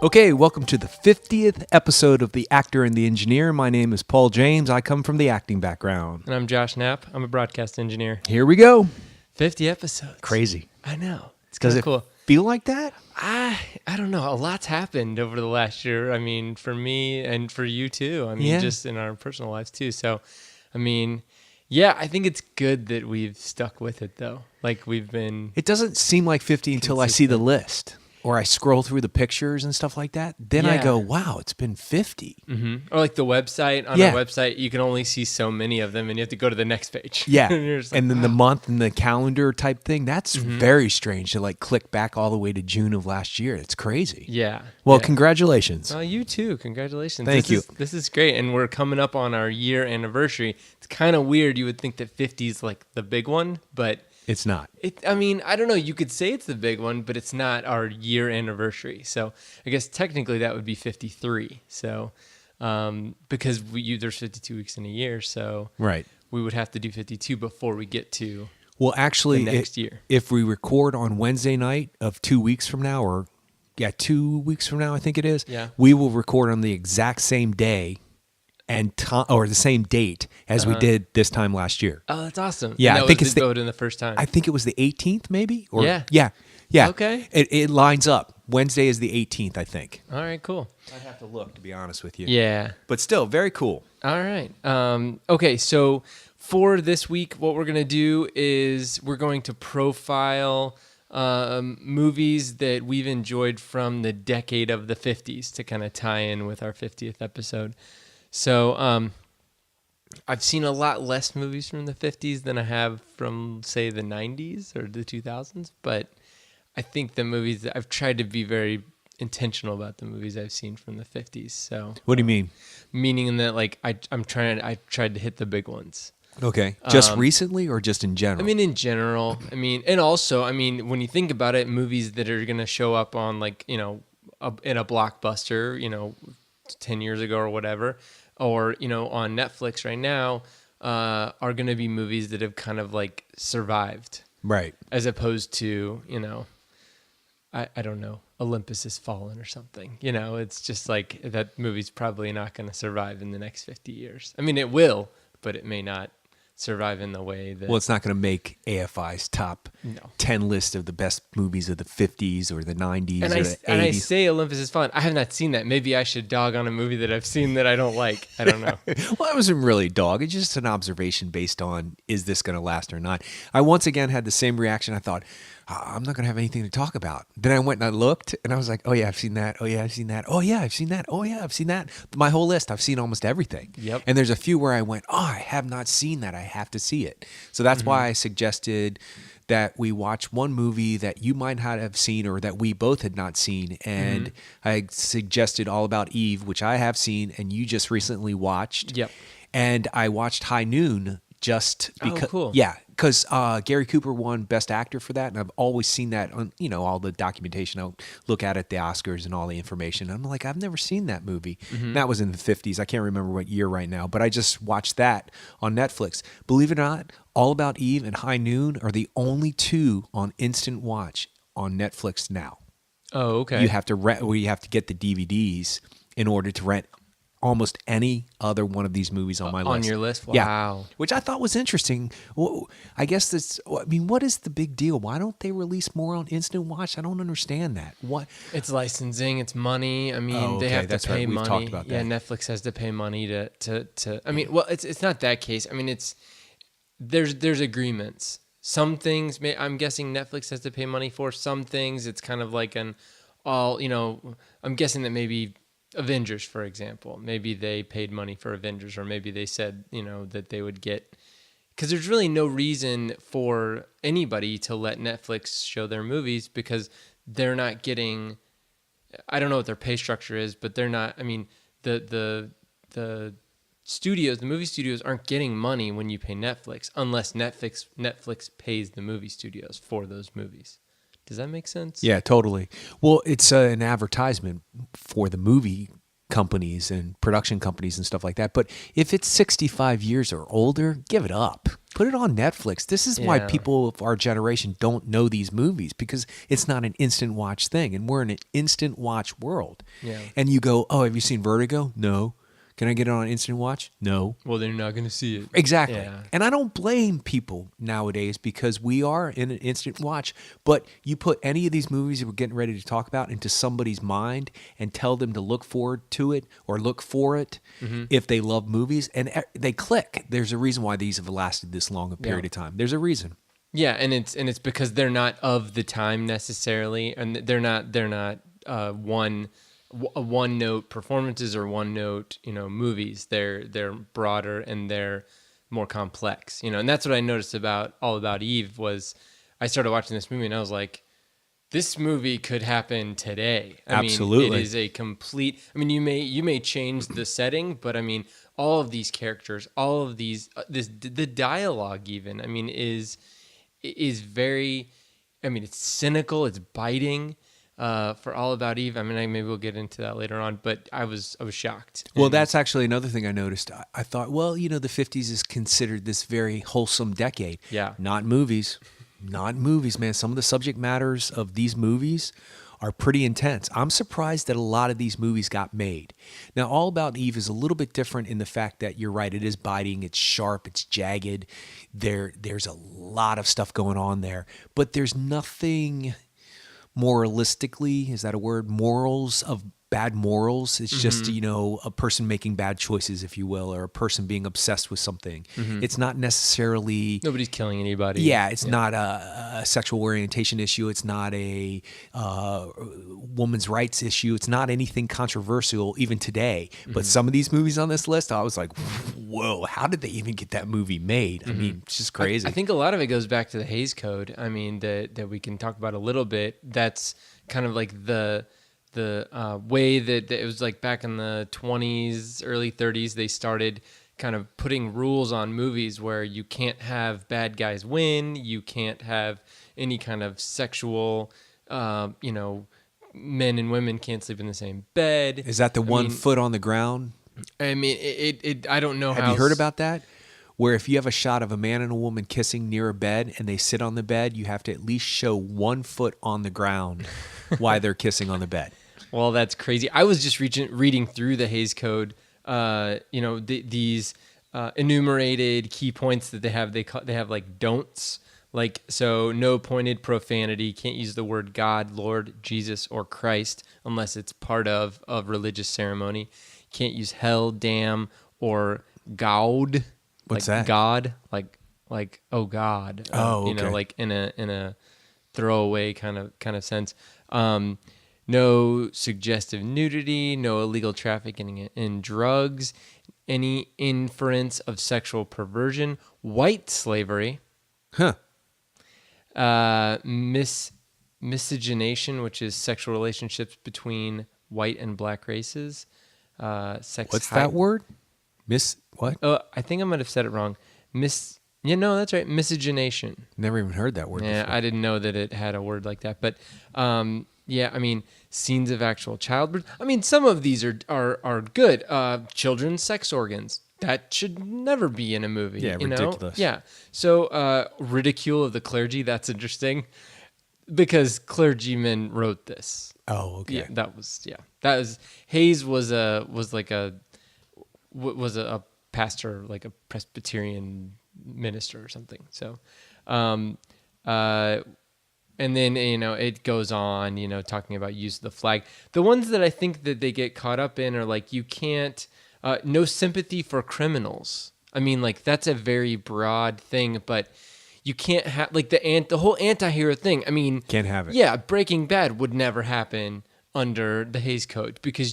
Okay, welcome to the 50th episode of The Actor and the Engineer. My name is Paul James. I come from the acting background. And I'm Josh Knapp. I'm a broadcast engineer. Here we go. 50 episodes. Crazy. I know. It's Does kind it of cool. feel like that? I don't know. A lot's happened over the last year. I mean, for me and for you too. I mean, Yeah. just in our personal lives too. So, I mean, yeah, I think it's good that we've stuck with it though. Like we've been. It doesn't seem like 50 until I see the list. Or I scroll through the pictures and stuff like that. Then I go, wow, it's been 50. Mm-hmm. Or like the website. On our website, you can only see so many of them and you have to go to the next page. Yeah. And And then the month and the calendar type thing, that's very strange to like click back all the way to June of last year. It's crazy. Yeah. Well, yeah. Congratulations. You too. Congratulations. Thank you. This is great. And we're coming up on our year anniversary. It's kind of weird. You would think that 50 is like the big one, but It's not. I mean, I don't know. You could say it's the big one, but it's not our year anniversary. So I guess technically that would be 53. So because there's 52 weeks in a year, so Right. we would have to do 52 before we get to Actually, the next year. If we record on Wednesday night of 2 weeks from now, 2 weeks from now, I think it is, we will record on the exact same day and or the same date as we did this time last year. Oh, that's awesome. Yeah, and I think it's voted in the first time. I think it was the 18th, maybe. Or, yeah. Yeah. Okay. It lines up. Wednesday is the 18th, I think. All right. Cool. I'd have to look, to be honest with you. Yeah. But still, very cool. All right. Okay. So for this week, what we're gonna do is we're going to profile movies that we've enjoyed from the decade of the 50s to kind of tie in with our 50th episode. So I've seen a lot less movies from the 50s than I have from, say, the 90s or the 2000s. But I think the movies that I've tried to be very intentional about the movies I've seen from the 50s. So What do you mean? Meaning in that, like, I tried to hit the big ones. Okay. Just recently or just in general? I mean, in general. I mean, and also, I mean, when you think about it, movies that are going to show up on, like, in a blockbuster, 10 years ago or whatever, or, on Netflix right now, are going to be movies that have kind of like survived. Right. As opposed to, I don't know, Olympus Has Fallen or something. It's just like that movie's probably not going to survive in the next 50 years. I mean, it will, but it may not survive in the way that... Well, it's not going to make AFI's top 10 list of the best movies of the 50s or the 90s or the 80s. And I say Olympus Has Fallen. I have not seen that. Maybe I should dog on a movie that I've seen that I don't like. I don't know. Well, that wasn't really a dog. It's just an observation based on, is this going to last or not? I once again had the same reaction. I thought, I'm not going to have anything to talk about. Then I went and I looked and I was like, oh yeah, I've seen that. Oh yeah, I've seen that. Oh yeah, I've seen that. Oh yeah, I've seen that. My whole list, I've seen almost everything. Yep. And there's a few where I went, I have not seen that. I have to see it. So that's why I suggested that we watch one movie that you might not have seen or that we both had not seen. And I suggested All About Eve, which I have seen and you just recently watched. Yep. And I watched High Noon just because. Oh, cool. Yeah. Because Gary Cooper won Best Actor for that, and I've always seen that on all the documentation. I'll look at the Oscars and all the information. I'm like, I've never seen that movie. That was in the 50s. I can't remember what year right now, but I just watched that on Netflix. Believe it or not, All About Eve and High Noon are the only two on Instant Watch on Netflix now. Oh, okay. You have to rent, or you have to get the DVDs in order to rent almost any other one of these movies on my list. On your list? Wow. Yeah, which I thought was interesting. Well, I guess what is the big deal? Why don't they release more on Instant Watch? I don't understand that. What? It's licensing, it's money. I mean, they have to pay money. We've talked about that. Yeah, Netflix has to pay money to I mean, well, it's not that case. I mean, there's agreements. Some things, I'm guessing Netflix has to pay money for. Some things, it's kind of like I'm guessing that maybe Avengers, for example, maybe they paid money for Avengers, or maybe they said, that they would get, because there's really no reason for anybody to let Netflix show their movies because they're not getting, I don't know what their pay structure is, but they're not, I mean, the studios, the movie studios aren't getting money when you pay Netflix unless Netflix pays the movie studios for those movies. Does that make sense? Yeah, totally. Well, it's an advertisement for the movie companies and production companies and stuff like that. But if it's 65 years or older, give it up. Put it on Netflix. This is why people of our generation don't know these movies, because it's not an instant watch thing, and we're in an instant watch world. Yeah. And you go, oh, have you seen Vertigo? No. Can I get it on instant watch? No. Well, then you're not going to see it. Exactly. Yeah. And I don't blame people nowadays, because we are in an instant watch. But you put any of these movies that we're getting ready to talk about into somebody's mind and tell them to look forward to it or look for it if they love movies, and they click. There's a reason why these have lasted this long a period of time. There's a reason. Yeah, and it's because they're not of the time necessarily, and they're not one note performances or one note, movies. They're broader and they're more complex, and that's what I noticed about All About Eve. Was I started watching this movie and I was like, this movie could happen today. Absolutely. It is a complete, you may change the setting, but all of these characters, all of these, the dialogue even, is very, it's cynical, it's biting. For All About Eve, maybe we'll get into that later on, but I was shocked. Well, that's actually another thing I noticed. I thought, well, the 50s is considered this very wholesome decade. Yeah. Not movies, man. Some of the subject matters of these movies are pretty intense. I'm surprised that a lot of these movies got made. Now, All About Eve is a little bit different in the fact that you're right, it is biting, it's sharp, it's jagged. There's a lot of stuff going on there, but there's nothing moralistically, is that a word? Bad morals. It's just, a person making bad choices, if you will, or a person being obsessed with something. It's not necessarily... Nobody's killing anybody. Yeah, it's not a sexual orientation issue. It's not a woman's rights issue. It's not anything controversial even today. But some of these movies on this list, I was like, whoa, how did they even get that movie made? It's just crazy. I think a lot of it goes back to the Hays Code. That we can talk about a little bit. That's kind of like the way that it was like back in the 20s, early 30s, they started kind of putting rules on movies where you can't have bad guys win, you can't have any kind of sexual, men and women can't sleep in the same bed. Is that the one foot on the ground? I don't know how. Have you heard about that? Where if you have a shot of a man and a woman kissing near a bed and they sit on the bed, you have to at least show 1 foot on the ground while they're kissing on the bed. Well, that's crazy. I was just reading through the Hays Code, these enumerated key points that they have. They have like don'ts, like, so no pointed profanity, can't use the word God, Lord, Jesus, or Christ unless it's part of religious ceremony. Can't use hell, damn, or God. What's like that? God, like oh God. Okay. Like in a throwaway kind of sense. No suggestive nudity, no illegal trafficking in drugs, any inference of sexual perversion, white slavery, miscegenation, which is sexual relationships between white and black races. What's that word? What? I think I might have said it wrong. No, that's right. Miscegenation. Never even heard that word before. I didn't know that it had a word like that. But scenes of actual childbirth. Some of these are good. Children's sex organs. That should never be in a movie. Yeah, ridiculous. Yeah. So ridicule of the clergy. That's interesting because clergymen wrote this. Oh, okay. Yeah, that was Hays was a pastor, like a Presbyterian minister or something. So, and then, it goes on, talking about use of the flag. The ones that I think that they get caught up in are like, you can't, no sympathy for criminals. That's a very broad thing, but you can't have, like, the whole anti-hero thing. Can't have it. Yeah, Breaking Bad would never happen under the Hays Code because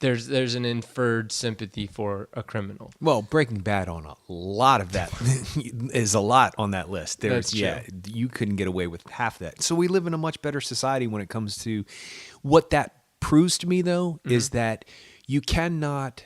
there's an inferred sympathy for a criminal. Well, Breaking Bad on a lot of that is a lot on that list. That's true. You couldn't get away with half that. So we live in a much better society when it comes to what that proves to me, though, is that you cannot.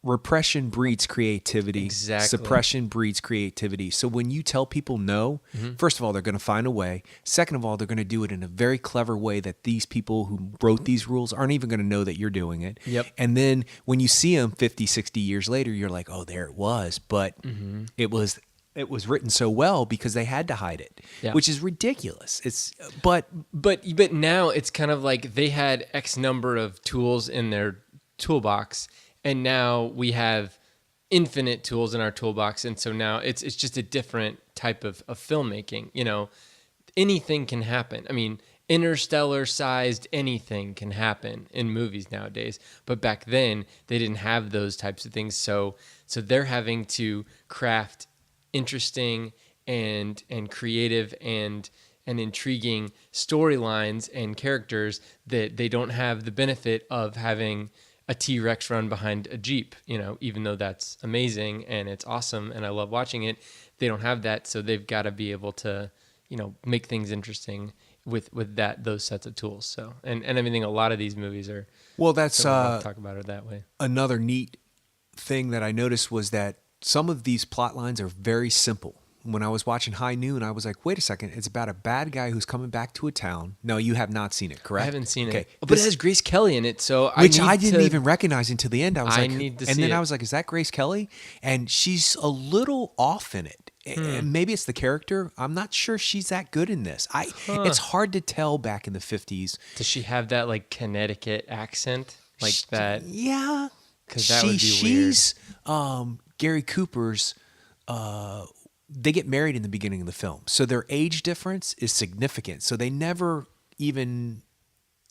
Repression breeds creativity. Exactly. Suppression breeds creativity. So when you tell people no, first of all, they're going to find a way. Second of all, they're going to do it in a very clever way that these people who wrote these rules aren't even going to know that you're doing it. Yep. And then when you see them 50, 60 years later, you're like, oh, there it was. But it was it was written so well because they had to hide it, which is ridiculous. But now it's kind of like they had X number of tools in their toolbox, and now we have infinite tools in our toolbox, and so now it's just a different type of filmmaking. You know, anything can happen. I mean, interstellar-sized anything can happen in movies nowadays, but back then they didn't have those types of things. So they're having to craft interesting and creative and intriguing storylines and characters that they don't have the benefit of having a T-Rex run behind a Jeep, you know, even though that's amazing and it's awesome and I love watching it. They don't have that, so they've got to be able to, you know, make things interesting with those sets of tools. So and I think a lot of these movies are that's talk about it that way. Another neat thing that I noticed was that some of these plot lines are very simple. When I was watching High Noon, I was like, wait a second, it's about a bad guy who's coming back to a town. No, you have not seen it, correct? I haven't seen it. But it has Grace Kelly in it, so which I didn't even recognize until the end. I was like, need to and see then it. I was like, is that Grace Kelly? And she's a little off in it. And maybe it's the character. I'm not sure she's that good in this. It's hard to tell back in the 50s. Does she have that like Connecticut accent? Like that? Yeah. Because that would be weird. She's Gary Cooper's they get married in the beginning of the film. So their age difference is significant. So they never even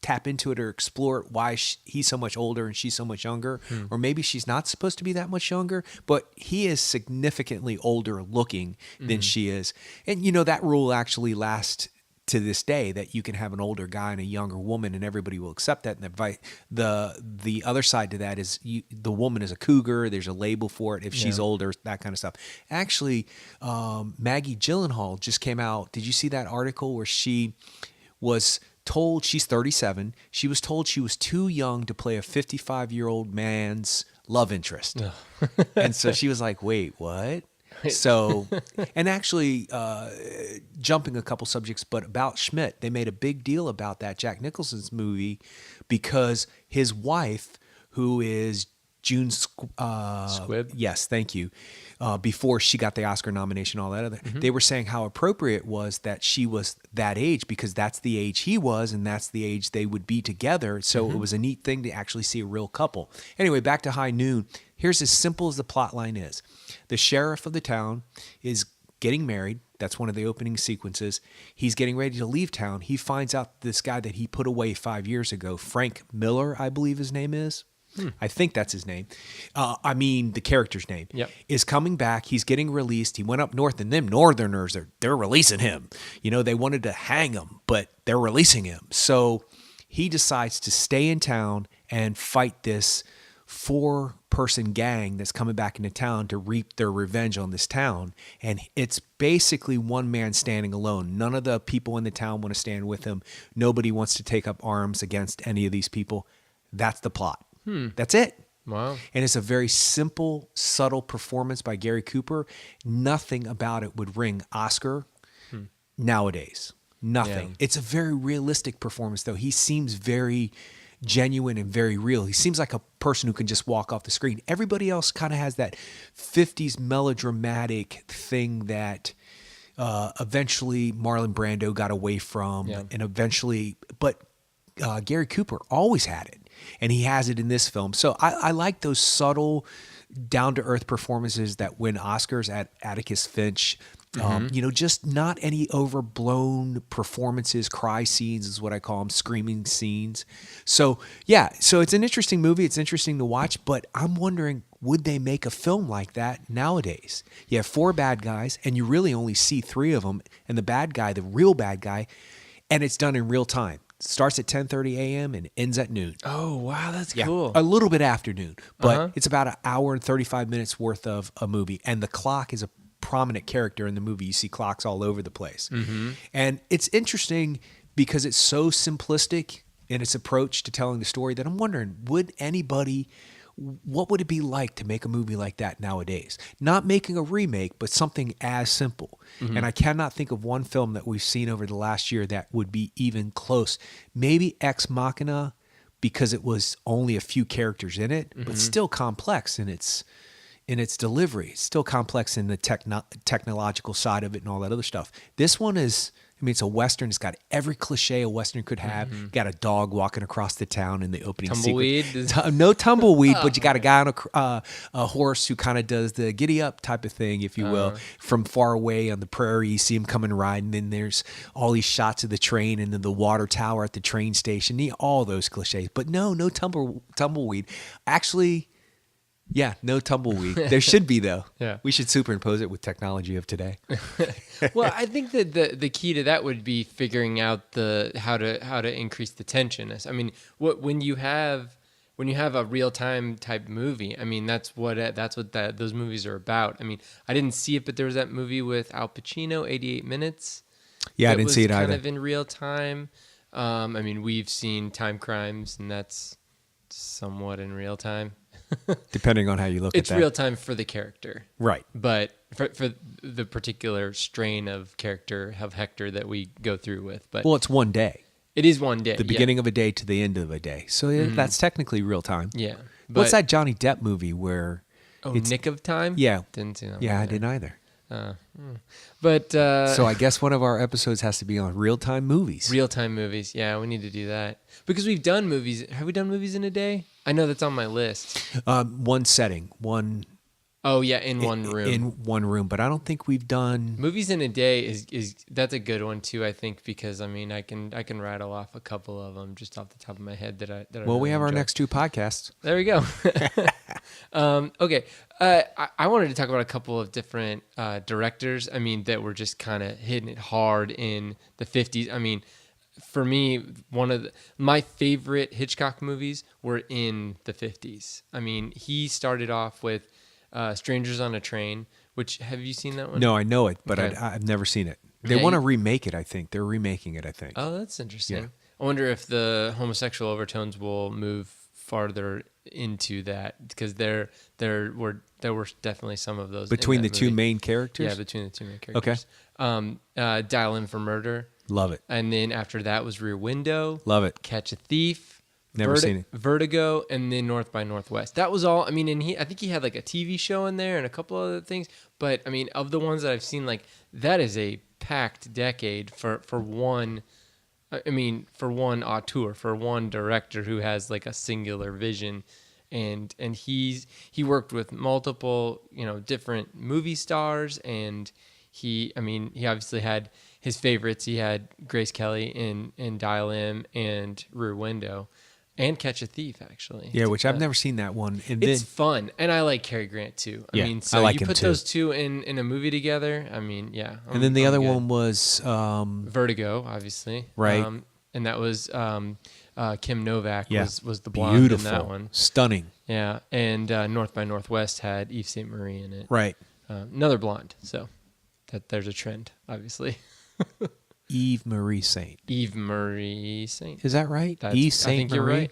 tap into it or explore why he's so much older and she's so much younger. Or maybe she's not supposed to be that much younger, but he is significantly older looking than she is. And, you know, that rule actually lasts to this day, that you can have an older guy and a younger woman and everybody will accept that. And the other side to that is the woman is a cougar. There's a label for it if she's older, that kind of stuff. Actually, Maggie Gyllenhaal just came out. Did you see that article where she was told, she's 37, she was told she was too young to play a 55-year-old man's love interest. And so she was like, wait, what? So, and actually, jumping a couple subjects, but about Schmidt, they made a big deal about that, Jack Nicholson's movie, because his wife, who is June Squibb? Yes, thank you. Before she got the Oscar nomination, all that other, they were saying how appropriate it was that she was that age, because that's the age he was and that's the age they would be together. So it was a neat thing to actually see a real couple. Anyway, back to High Noon. Here's as simple as the plot line is. The sheriff of the town is getting married. That's one of the opening sequences. He's getting ready to leave town. He finds out this guy that he put away 5 years ago, Frank Miller, I believe his name is. I think that's his name. The character's name is coming back. He's getting released. He went up north, and them Northerners, they're releasing him. You know, they wanted to hang him, but they're releasing him. So he decides to stay in town and fight this 4-person gang that's coming back into town to reap their revenge on this town. And it's basically one man standing alone. None of the people in the town want to stand with him. Nobody wants to take up arms against any of these people. That's the plot. That's it. Wow. And it's a very simple, subtle performance by Gary Cooper. Nothing about it would ring Oscar nowadays. Nothing. Yeah. It's a very realistic performance, though. He seems very genuine and very real. He seems like a person who can just walk off the screen. Everybody else kind of has that 50s melodramatic thing that eventually Marlon Brando got away from, and eventually, but Gary Cooper always had it. And he has it in this film. So I like those subtle, down-to-earth performances that win Oscars at Atticus Finch. Just not any overblown performances. Cry scenes is what I call them, screaming scenes. So it's an interesting movie. It's interesting to watch, but I'm wondering, would they make a film like that nowadays? You have 4 bad guys, and you really only see 3 of them, and the bad guy, the real bad guy, and it's done in real time. Starts at 10:30 a.m. and ends at noon. Oh, wow, that's cool. A little bit after noon, but it's about an hour and 35 minutes worth of a movie, and the clock is a prominent character in the movie. You see clocks all over the place. And it's interesting because it's so simplistic in its approach to telling the story that I'm wondering, what would it be like to make a movie like that nowadays? Not making a remake, but something as simple. And I cannot think of one film that we've seen over the last year that would be even close. Maybe Ex Machina, because it was only a few characters in it, but still complex in its in its delivery. It's still complex in the technological side of it and all that other stuff. This one is, I mean, it's a Western. It's got every cliche a Western could have. Mm-hmm. Got a dog walking across the town in the opening sequence. No tumbleweed, but you got a guy on a horse who kind of does the giddy up type of thing, if you will. From far away on the prairie, you see him coming riding. Then there's all these shots of the train and then the water tower at the train station. All those cliches. But no tumbleweed. Actually... Yeah, no tumbleweed. There should be, though. Yeah. We should superimpose it with technology of today. Well, I think that the key to that would be figuring out how to increase the tension. I mean, when you have a real time type movie, I mean that's what those movies are about. I mean, I didn't see it, but there was that movie with Al Pacino, 88 Minutes. Yeah, I didn't see it either. Kind of in real time. I mean, we've seen Time Crimes, and that's somewhat in real time. Depending on how you look at that. It's real time for the character. Right. But for the particular strain of character of Hector that we go through with. But well, it's one day. It is one day. The beginning of a day to the end of a day. So that's technically real time. Yeah. What's that Johnny Depp movie where... Nick of Time? Yeah. Didn't see that one. Yeah, I didn't either. But so I guess one of our episodes has to be on real-time movies. Real-time movies. Yeah, we need to do that. Because we've done movies. Have we done movies in a day? I know that's on my list. One setting. One... Oh, yeah, in one room. In one room, but I don't think we've done... Movies in a day is that's a good one, too, I think, because, I mean, I can rattle off a couple of them just off the top of my head that I Well, really we have enjoy. Our next two podcasts. There we go. Okay. I wanted to talk about a couple of different directors, I mean, that were just kind of hitting it hard in the 50s. I mean, for me, one of my favorite Hitchcock movies were in the 50s. I mean, he started off with Strangers on a Train, which, have you seen that one? No, I know it, but okay. I've never seen it. They want to remake it, I think. They're remaking it, I think. Oh, that's interesting. Yeah. I wonder if the homosexual overtones will move farther into that, because there were definitely some of those between the two main characters. Yeah, between the two main characters. Okay. Dial In for Murder. Love it. And then after that was Rear Window. Love it. Catch a Thief. Never seen it. Vertigo, and then North by Northwest. That was all. I mean, and I think he had like a TV show in there and a couple other things. But I mean, of the ones that I've seen, like that is a packed decade for one. I mean, for one auteur, for one director who has like a singular vision, and he worked with multiple different movie stars, and he obviously had his favorites. He had Grace Kelly in Dial M and Rear Window. And Catch a Thief, actually. Yeah, which I've never seen that one. And it's fun, and I like Cary Grant too. I mean, so I like you him put too. those two in a movie together. I mean, yeah. And then the other one was Vertigo, obviously, right? And that was Kim Novak was the blonde beautiful, in that one, stunning. Yeah, and North by Northwest had Yves Saint Marie in it, right? Another blonde. So there's a trend, obviously. Yves Marie Saint. Yves Marie Saint. Is that right? Yves Saint I think Marie? you're right.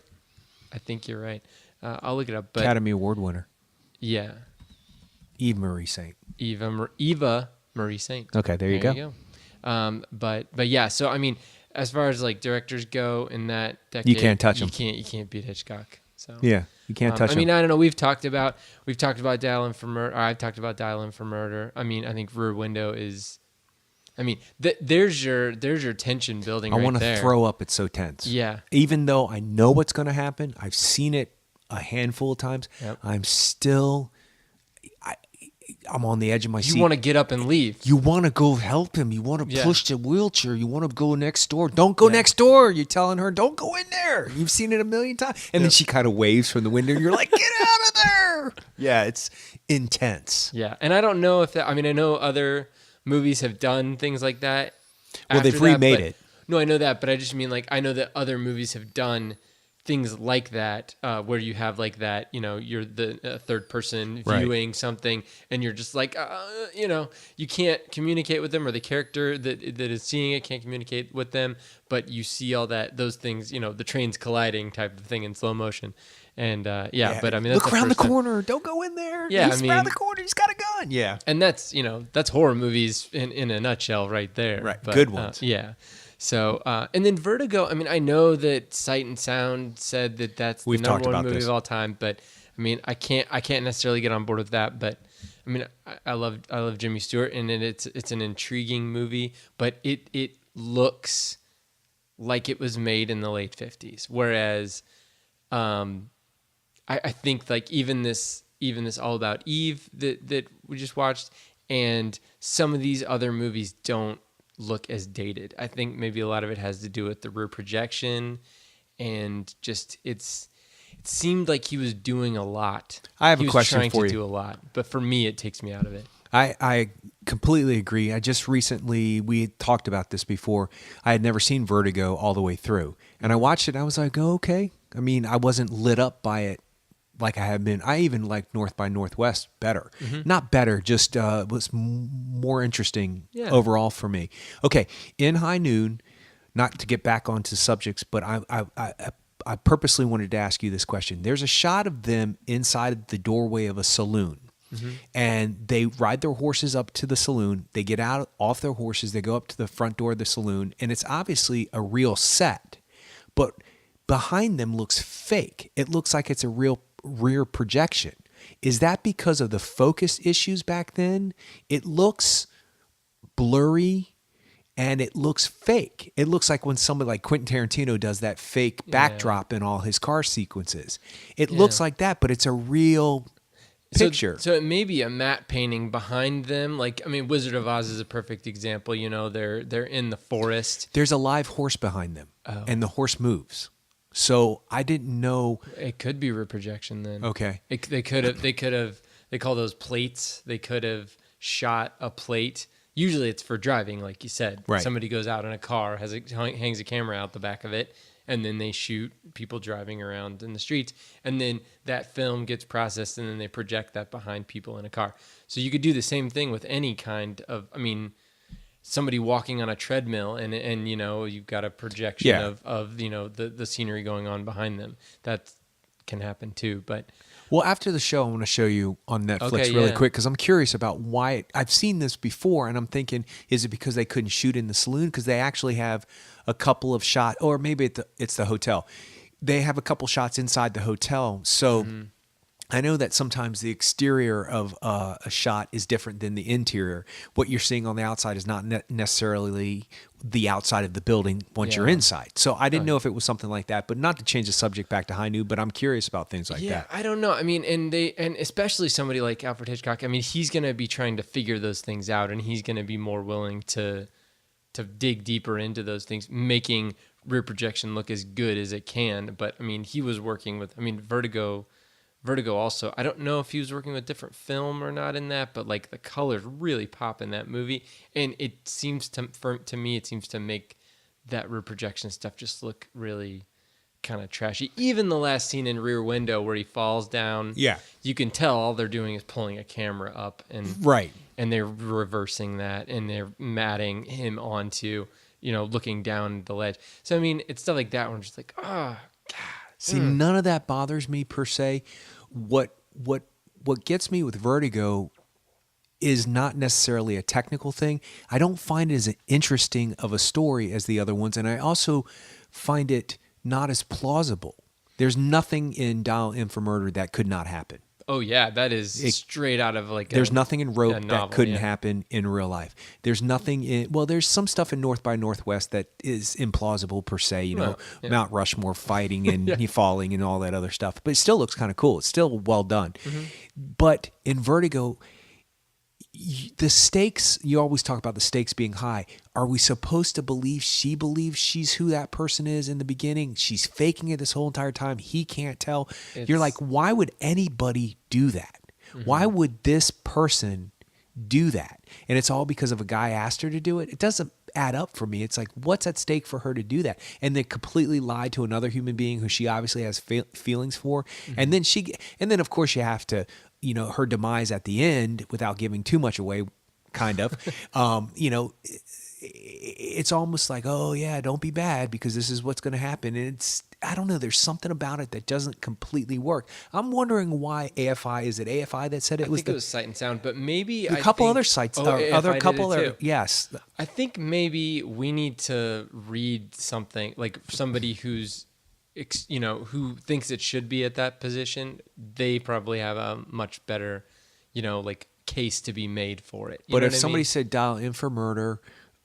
I think you're right. I'll look it up. But Academy Award winner. Yeah. Yves Marie Saint. Eva Marie Saint. Okay, there you go. But yeah, so I mean, as far as like directors go in that decade, you can't touch them. You can't beat Hitchcock. So yeah, you can't touch them. I mean, I don't know. We've talked about Dial In for Murder. I've talked about Dial In for Murder. I mean, I think Rear Window is. I mean, there's your tension building. I want to throw up. It's so tense. Yeah. Even though I know what's going to happen, I've seen it a handful of times. Yep. I'm still. I'm on the edge of my seat. You want to get up and leave. You want to go help him. You want to push the wheelchair. You want to go next door. Don't go next door. You're telling her, don't go in there. You've seen it a million times. And then she kind of waves from the window. And you're like, get out of there. Yeah, it's intense. Yeah, and I don't know if that. I mean, I know other movies have done things like that. Well, they've remade it. No, I know that, but I just mean like I know that other movies have done things like that, where you have like that, you're the third person viewing something, and you're just like, you can't communicate with them, or the character that is seeing it can't communicate with them, but you see all those things, the trains colliding type of thing in slow motion. And but I mean, that's look around the corner. Don't go in there. Yeah, he's around the corner. He's got a gun. Yeah, and that's that's horror movies in a nutshell, right there. Right, but, good ones. Yeah. So, and then Vertigo, I mean, I know that Sight and Sound said that that's the number one movie of all time, but I mean, I can't necessarily get on board with that, but I mean, I love Jimmy Stewart, and it's an intriguing movie, but it looks like it was made in the late 50s, whereas I think like even this All About Eve that we just watched, and some of these other movies don't look as dated. I think maybe a lot of it has to do with the rear projection, and just it seemed like he was doing a lot. I have a question for you. He was trying to do a lot, but for me, it takes me out of it. I completely agree. I just recently, we talked about this before. I had never seen Vertigo all the way through, and I watched it. And I was like, oh, okay. I mean, I wasn't lit up by it like I have been. I even liked North by Northwest better. Mm-hmm. Not better, just was more interesting overall for me. Okay, in High Noon, not to get back onto subjects, but I purposely wanted to ask you this question. There's a shot of them inside the doorway of a saloon. Mm-hmm. And they ride their horses up to the saloon. They get out off their horses. They go up to the front door of the saloon. And it's obviously a real set. But behind them looks fake. It looks like it's a real rear projection. Is that because of the focus issues back then? It looks blurry and it looks fake. It looks like when somebody like Quentin Tarantino does that fake backdrop in all his car sequences. It looks like that, but it's a real picture. So it may be a matte painting behind them. Like, I mean, Wizard of Oz is a perfect example. You know, they're in the forest. There's a live horse behind them, and the horse moves. So I didn't know. It could be reprojection then. Okay. They could have. They call those plates. They could have shot a plate. Usually it's for driving, like you said. Right. Somebody goes out in a car, hangs a camera out the back of it, and then they shoot people driving around in the streets. And then that film gets processed, and then they project that behind people in a car. So you could do the same thing with any kind of, I mean, somebody walking on a treadmill, and you know, you've got a projection of you know, the scenery going on behind them. That can happen too, but... Well, after the show, I want to show you on Netflix really quick because I'm curious about why. I've seen this before, and I'm thinking, is it because they couldn't shoot in the saloon? Because they actually have a couple of shots, or maybe it's the hotel. They have a couple shots inside the hotel. So I know that sometimes the exterior of a shot is different than the interior. What you're seeing on the outside is not necessarily the outside of the building once you're inside. So I didn't know if it was something like that, but not to change the subject back to High Noon, but I'm curious about things like that. Yeah, I don't know. I mean, and especially somebody like Alfred Hitchcock, I mean, he's going to be trying to figure those things out, and he's going to be more willing to dig deeper into those things, making rear projection look as good as it can. But I mean, he was working with, I mean, Vertigo also, I don't know if he was working with different film or not in that, but like the colors really pop in that movie. And it seems to me, it seems to make that rear projection stuff just look really kind of trashy. Even the last scene in Rear Window where he falls down, you can tell all they're doing is pulling a camera up and they're reversing that, and they're matting him onto, you know, looking down the ledge. So, I mean, it's stuff like that where I'm just like, oh, God. See, none of that bothers me per se. What gets me with Vertigo is not necessarily a technical thing. I don't find it as interesting of a story as the other ones, and I also find it not as plausible. There's nothing in Dial M for Murder that could not happen. Oh yeah, that is straight out of like. There's nothing in Rope that couldn't happen in real life. There's nothing in. Well, there's some stuff in North by Northwest that is implausible per se. You know, Mount Rushmore fighting and he falling and all that other stuff. But it still looks kind of cool. It's still well done. Mm-hmm. But in Vertigo, the stakes. You always talk about the stakes being high. Are we supposed to believe she believes she's who that person is in the beginning? She's faking it this whole entire time. He can't tell. You're like, why would anybody do that? Mm-hmm. Why would this person do that? And it's all because of a guy asked her to do it. It doesn't add up for me. It's like, what's at stake for her to do that? And then completely lie to another human being who she obviously has feelings for. Mm-hmm. And then of course you have to, you know, her demise at the end, without giving too much away, kind of, you know, it's almost like, oh yeah, don't be bad because this is what's going to happen. And I don't know, there's something about it that doesn't completely work. I'm wondering why AFI, is it AFI that said it? I think it was Sight and Sound, but maybe a couple other sites, yes. I think maybe we need to read something, like somebody who's, who thinks it should be at that position. They probably have a much better, like case to be made for it. But if somebody said Dial In for Murder,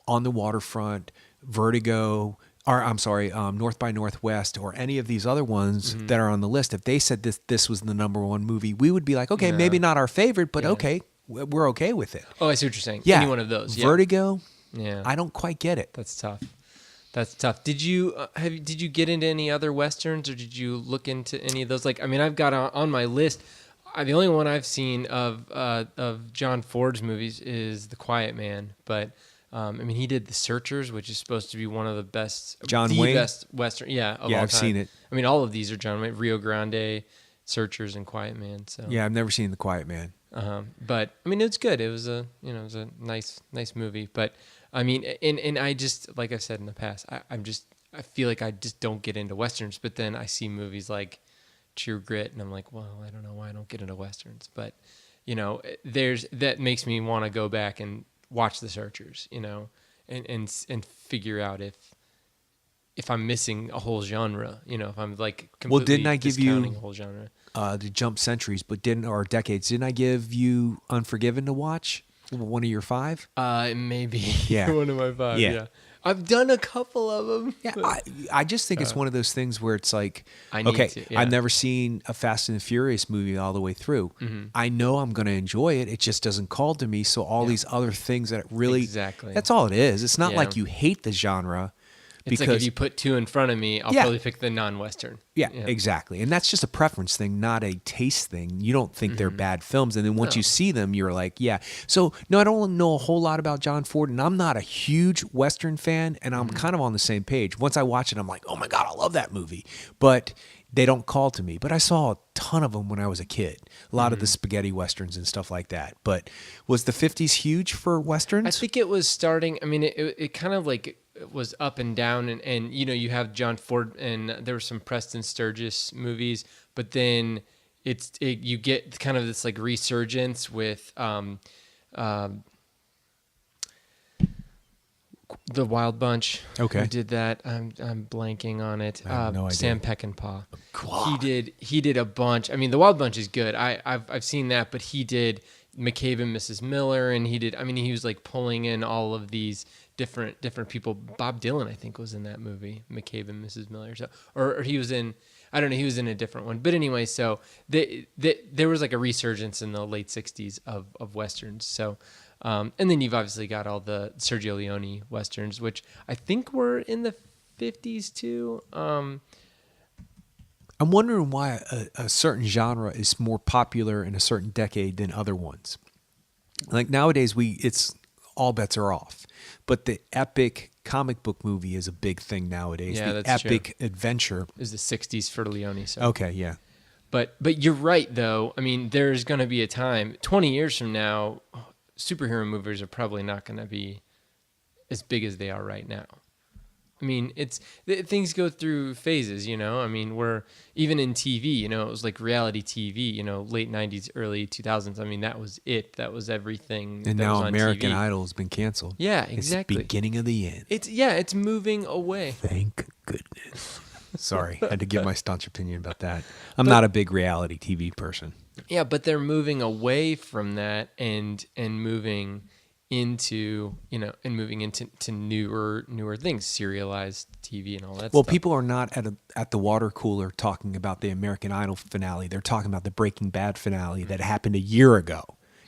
On the Waterfront, Vertigo, or I'm sorry, North by Northwest, or any of these other ones that are on the list, if they said this was the number one movie, we would be like, okay, maybe not our favorite, but okay, we're okay with it. Oh, I see what you're saying. Yeah. Any one of those. Vertigo, I don't quite get it. That's tough. Did you get into any other Westerns, or did you look into any of those? Like, I mean, I've got on my list, the only one I've seen of John Ford's movies is The Quiet Man, but I mean, he did The Searchers, which is supposed to be one of the best, best Western, of all time. I've seen it. I mean, all of these are John Wayne, Rio Grande, Searchers, and Quiet Man. So yeah, I've never seen The Quiet Man. But I mean, it's good. It was a nice movie. But I mean, and I just, like I've said in the past, I feel like I just don't get into Westerns. But then I see movies like True Grit, and I'm like, well, I don't know why I don't get into Westerns. But that makes me want to go back and watch The Searchers, and figure out if I'm missing a whole genre, if I'm like completely didn't I give you a whole genre? To jump centuries, or decades? Didn't I give you Unforgiven to watch? One of your 5? Maybe. Yeah. One of my 5. Yeah. I've done a couple of them. Yeah, I just think it's one of those things where it's like, I've never seen a Fast and Furious movie all the way through. Mm-hmm. I know I'm going to enjoy it. It just doesn't call to me. So all these other things that really, that's all it is. It's not like you hate the genre. It's like if you put 2 in front of me, I'll probably pick the non-Western. Yeah, exactly. And that's just a preference thing, not a taste thing. You don't think they're bad films. And then once you see them, you're like, yeah. So, no, I don't know a whole lot about John Ford, and I'm not a huge Western fan, and I'm kind of on the same page. Once I watch it, I'm like, oh my God, I love that movie. But they don't call to me. But I saw a ton of them when I was a kid. A lot of the spaghetti Westerns and stuff like that. But was the 50s huge for Westerns? I think it was starting, I mean, it kind of like, it was up and down, and you have John Ford, and there were some Preston Sturges movies, but then you get kind of this like resurgence with the Wild Bunch. Okay, who did that? I'm blanking on it. I have no idea. Sam Peckinpah. God. He did a bunch. I mean, the Wild Bunch is good. I've seen that, but he did McCabe and Mrs. Miller, and he was like pulling in all of these different people. Bob Dylan, I think, was in that movie, McCabe and Mrs. Miller. So, or he was in, I don't know, he was in a different one. But anyway, so there was like a resurgence in the late 60s of Westerns. So, and then you've obviously got all the Sergio Leone Westerns, which I think were in the 50s too. I'm wondering why a certain genre is more popular in a certain decade than other ones. Like nowadays, it's all bets are off. But the epic comic book movie is a big thing nowadays. Yeah, the that's epic true. Adventure is the 60s for Leone. So. Okay, yeah. But you're right, though. I mean, there's going to be a time, 20 years from now, superhero movies are probably not going to be as big as they are right now. I mean, things go through phases, I mean, we're even in TV, it was like reality TV, late 90s, early 2000s. I mean, that was it. That was everything. And that now was on American TV. Idol has been canceled. Yeah, exactly. It's the beginning of the end. It's moving away. Thank goodness. Sorry, I had to give my staunch opinion about that. I'm not a big reality TV person. Yeah, but they're moving away from that and moving into to newer things, serialized TV and all that well, stuff. People are not at the water cooler talking about the American Idol finale. They're talking about the Breaking Bad finale that happened a year ago.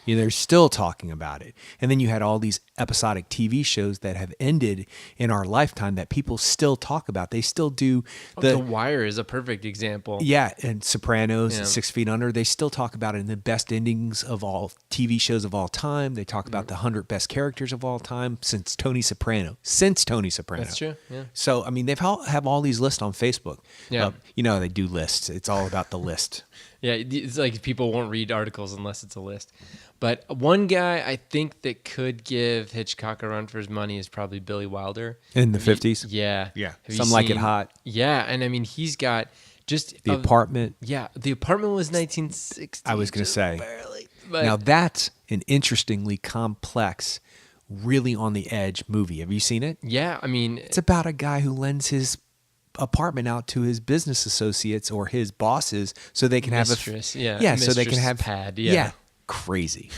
They're still talking about it. And then you had all these episodic TV shows that have ended in our lifetime that people still talk about. They still do. The Wire is a perfect example. Yeah, and Sopranos, 6 Feet Under, they still talk about it in the best endings of all TV shows of all time. They talk about the 100 best characters of all time since Tony Soprano. That's true, yeah. So, I mean, have all these lists on Facebook. Yeah. They do lists. It's all about the list. Yeah, it's like people won't read articles unless it's a list. But one guy I think that could give Hitchcock a run for his money is probably Billy Wilder. In the 50s? Yeah. Yeah. Some Like It Hot. Yeah, and I mean, he's got just... The Apartment. Yeah, The Apartment was 1960. I was going to say. Barely. But now, that's an interestingly complex, really on the edge movie. Have you seen it? Yeah, I mean... It's about a guy who lends his apartment out to his business associates or his bosses so they can mistress, have a so they can have pad. Crazy.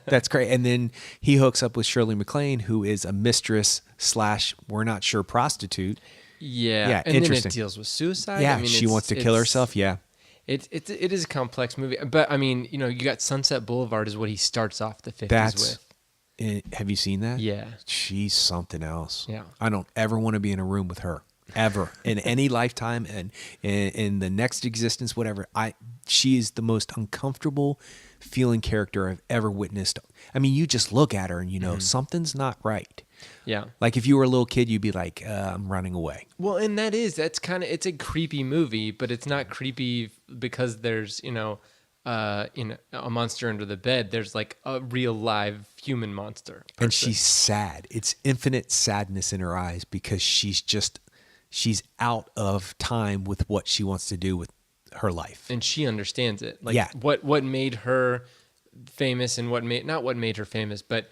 That's great. And then he hooks up with Shirley MacLaine, who is a mistress / we're not sure prostitute. Yeah, and then it deals with suicide. Yeah, I mean, she wants to kill herself. Yeah, it is a complex movie. But I mean, you got Sunset Boulevard is what he starts off the 50s with. Have you seen that? Yeah, she's something else. Yeah, I don't ever want to be in a room with her. Ever in any lifetime and in the next existence, whatever. She is the most uncomfortable feeling character I've ever witnessed. I mean, you just look at her and something's not right. Yeah, like if you were a little kid, you'd be like, "I'm running away." Well, and that's kind of it's a creepy movie, but it's not creepy because there's a monster under the bed. There's like a real live human monster person. And she's sad. It's infinite sadness in her eyes because she's out of time with what she wants to do with her life. And she understands it. Like yeah. what made her famous and what made her famous, but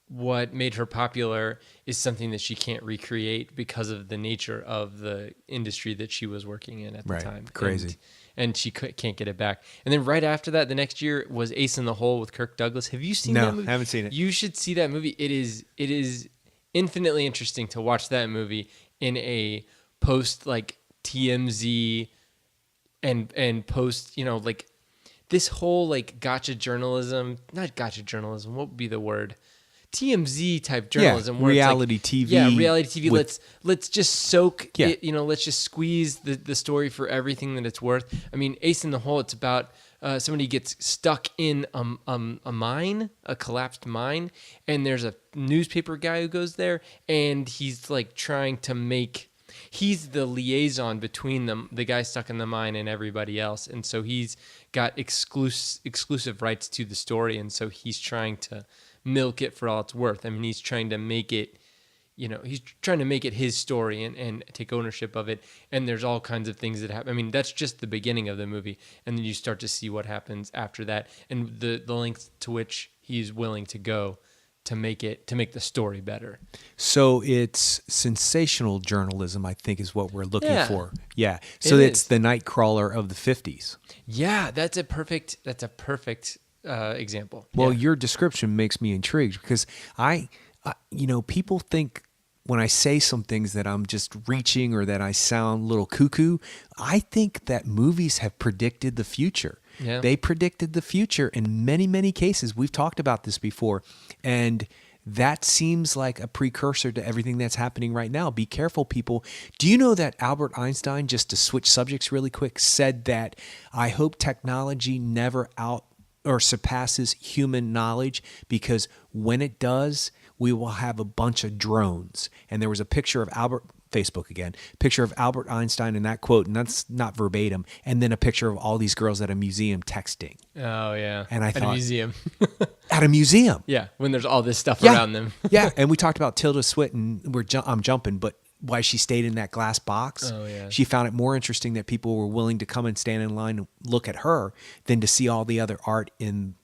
what made her popular is something that she can't recreate because of the nature of the industry that she was working in at the time. Crazy. And she can't get it back. And then right after that, the next year was Ace in the Hole with Kirk Douglas. Have you seen that movie? No, haven't seen it. You should see that movie. It is infinitely interesting to watch that movie in a post like TMZ and post, like this whole like not gotcha journalism, what would be the word? TMZ type journalism, where reality it's like, TV. Yeah, reality TV. Let's just soak it, let's just squeeze the story for everything that it's worth. I mean, Ace in the Hole, it's about somebody gets stuck in a mine, a collapsed mine, and there's a newspaper guy who goes there, and he's like trying to he's the liaison between the guy stuck in the mine and everybody else, and so he's got exclusive rights to the story, and so he's trying to milk it for all it's worth. I mean, he's trying to make it, his story and take ownership of it. And there's all kinds of things that happen. I mean, that's just the beginning of the movie. And then you start to see what happens after that and the lengths to which he's willing to go to make the story better. So it's sensational journalism, I think, is what we're looking for. Yeah. So it's the Nightcrawler of the 50s. Yeah, that's a perfect example. Well, your description makes me intrigued because people think when I say some things that I'm just reaching or that I sound a little cuckoo. I think that movies have predicted the future. Yeah. They predicted the future in many, many cases. We've talked about this before. And that seems like a precursor to everything that's happening right now. Be careful, people. Do you know that Albert Einstein, just to switch subjects really quick, said that I hope technology never surpasses human knowledge, because when it does, we will have a bunch of drones. And there was a picture of picture of Albert Einstein in that quote, and that's not verbatim, and then a picture of all these girls at a museum texting. Oh, yeah. And I thought, at a museum. At a museum. Yeah, when there's all this stuff around them. Yeah, and we talked about Tilda Swinton, I'm jumping, but why she stayed in that glass box. Oh, yeah. She found it more interesting that people were willing to come and stand in line and look at her than to see all the other art in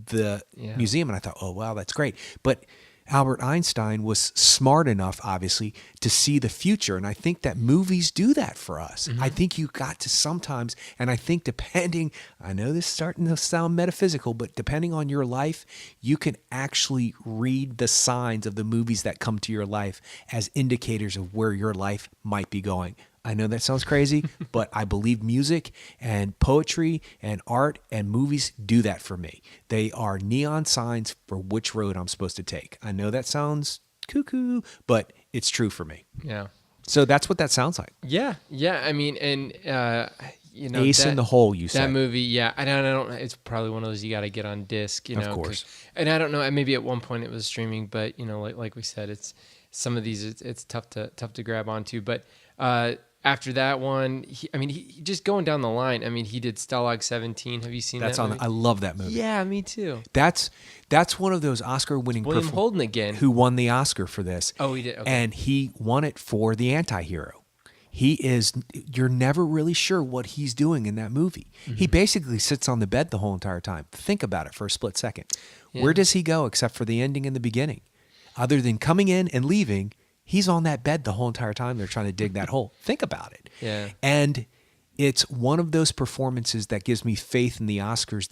the museum. And I thought, oh, wow, that's great. But Albert Einstein was smart enough, obviously, to see the future. And I think that movies do that for us. Mm-hmm. I think you got to sometimes, and I think I know this is starting to sound metaphysical, but depending on your life, you can actually read the signs of the movies that come to your life as indicators of where your life might be going. I know that sounds crazy, but I believe music and poetry and art and movies do that for me. They are neon signs for which road I'm supposed to take. I know that sounds cuckoo, but it's true for me. Yeah. So that's what that sounds like. Yeah. Yeah. I mean, and, Ace in the Hole, you said. That movie, yeah. I don't, it's probably one of those you got to get on disc, Of course. And I don't know, maybe at one point it was streaming, but, like we said, it's some of these, it's tough to grab onto. But, after that one, he just going down the line. I mean, he did Stalag 17. Have you seen that movie? I love that movie. Yeah, me too. That's one of those Oscar-winning William Holden again, who won the Oscar for this. Oh, he did. Okay. And he won it for the anti-hero. You're never really sure what he's doing in that movie. Mm-hmm. He basically sits on the bed the whole entire time. Think about it for a split second. Yeah. Where does he go except for the ending and the beginning? Other than coming in and leaving, he's on that bed the whole entire time. They're trying to dig that hole. Think about it. Yeah. And it's one of those performances that gives me faith in the Oscars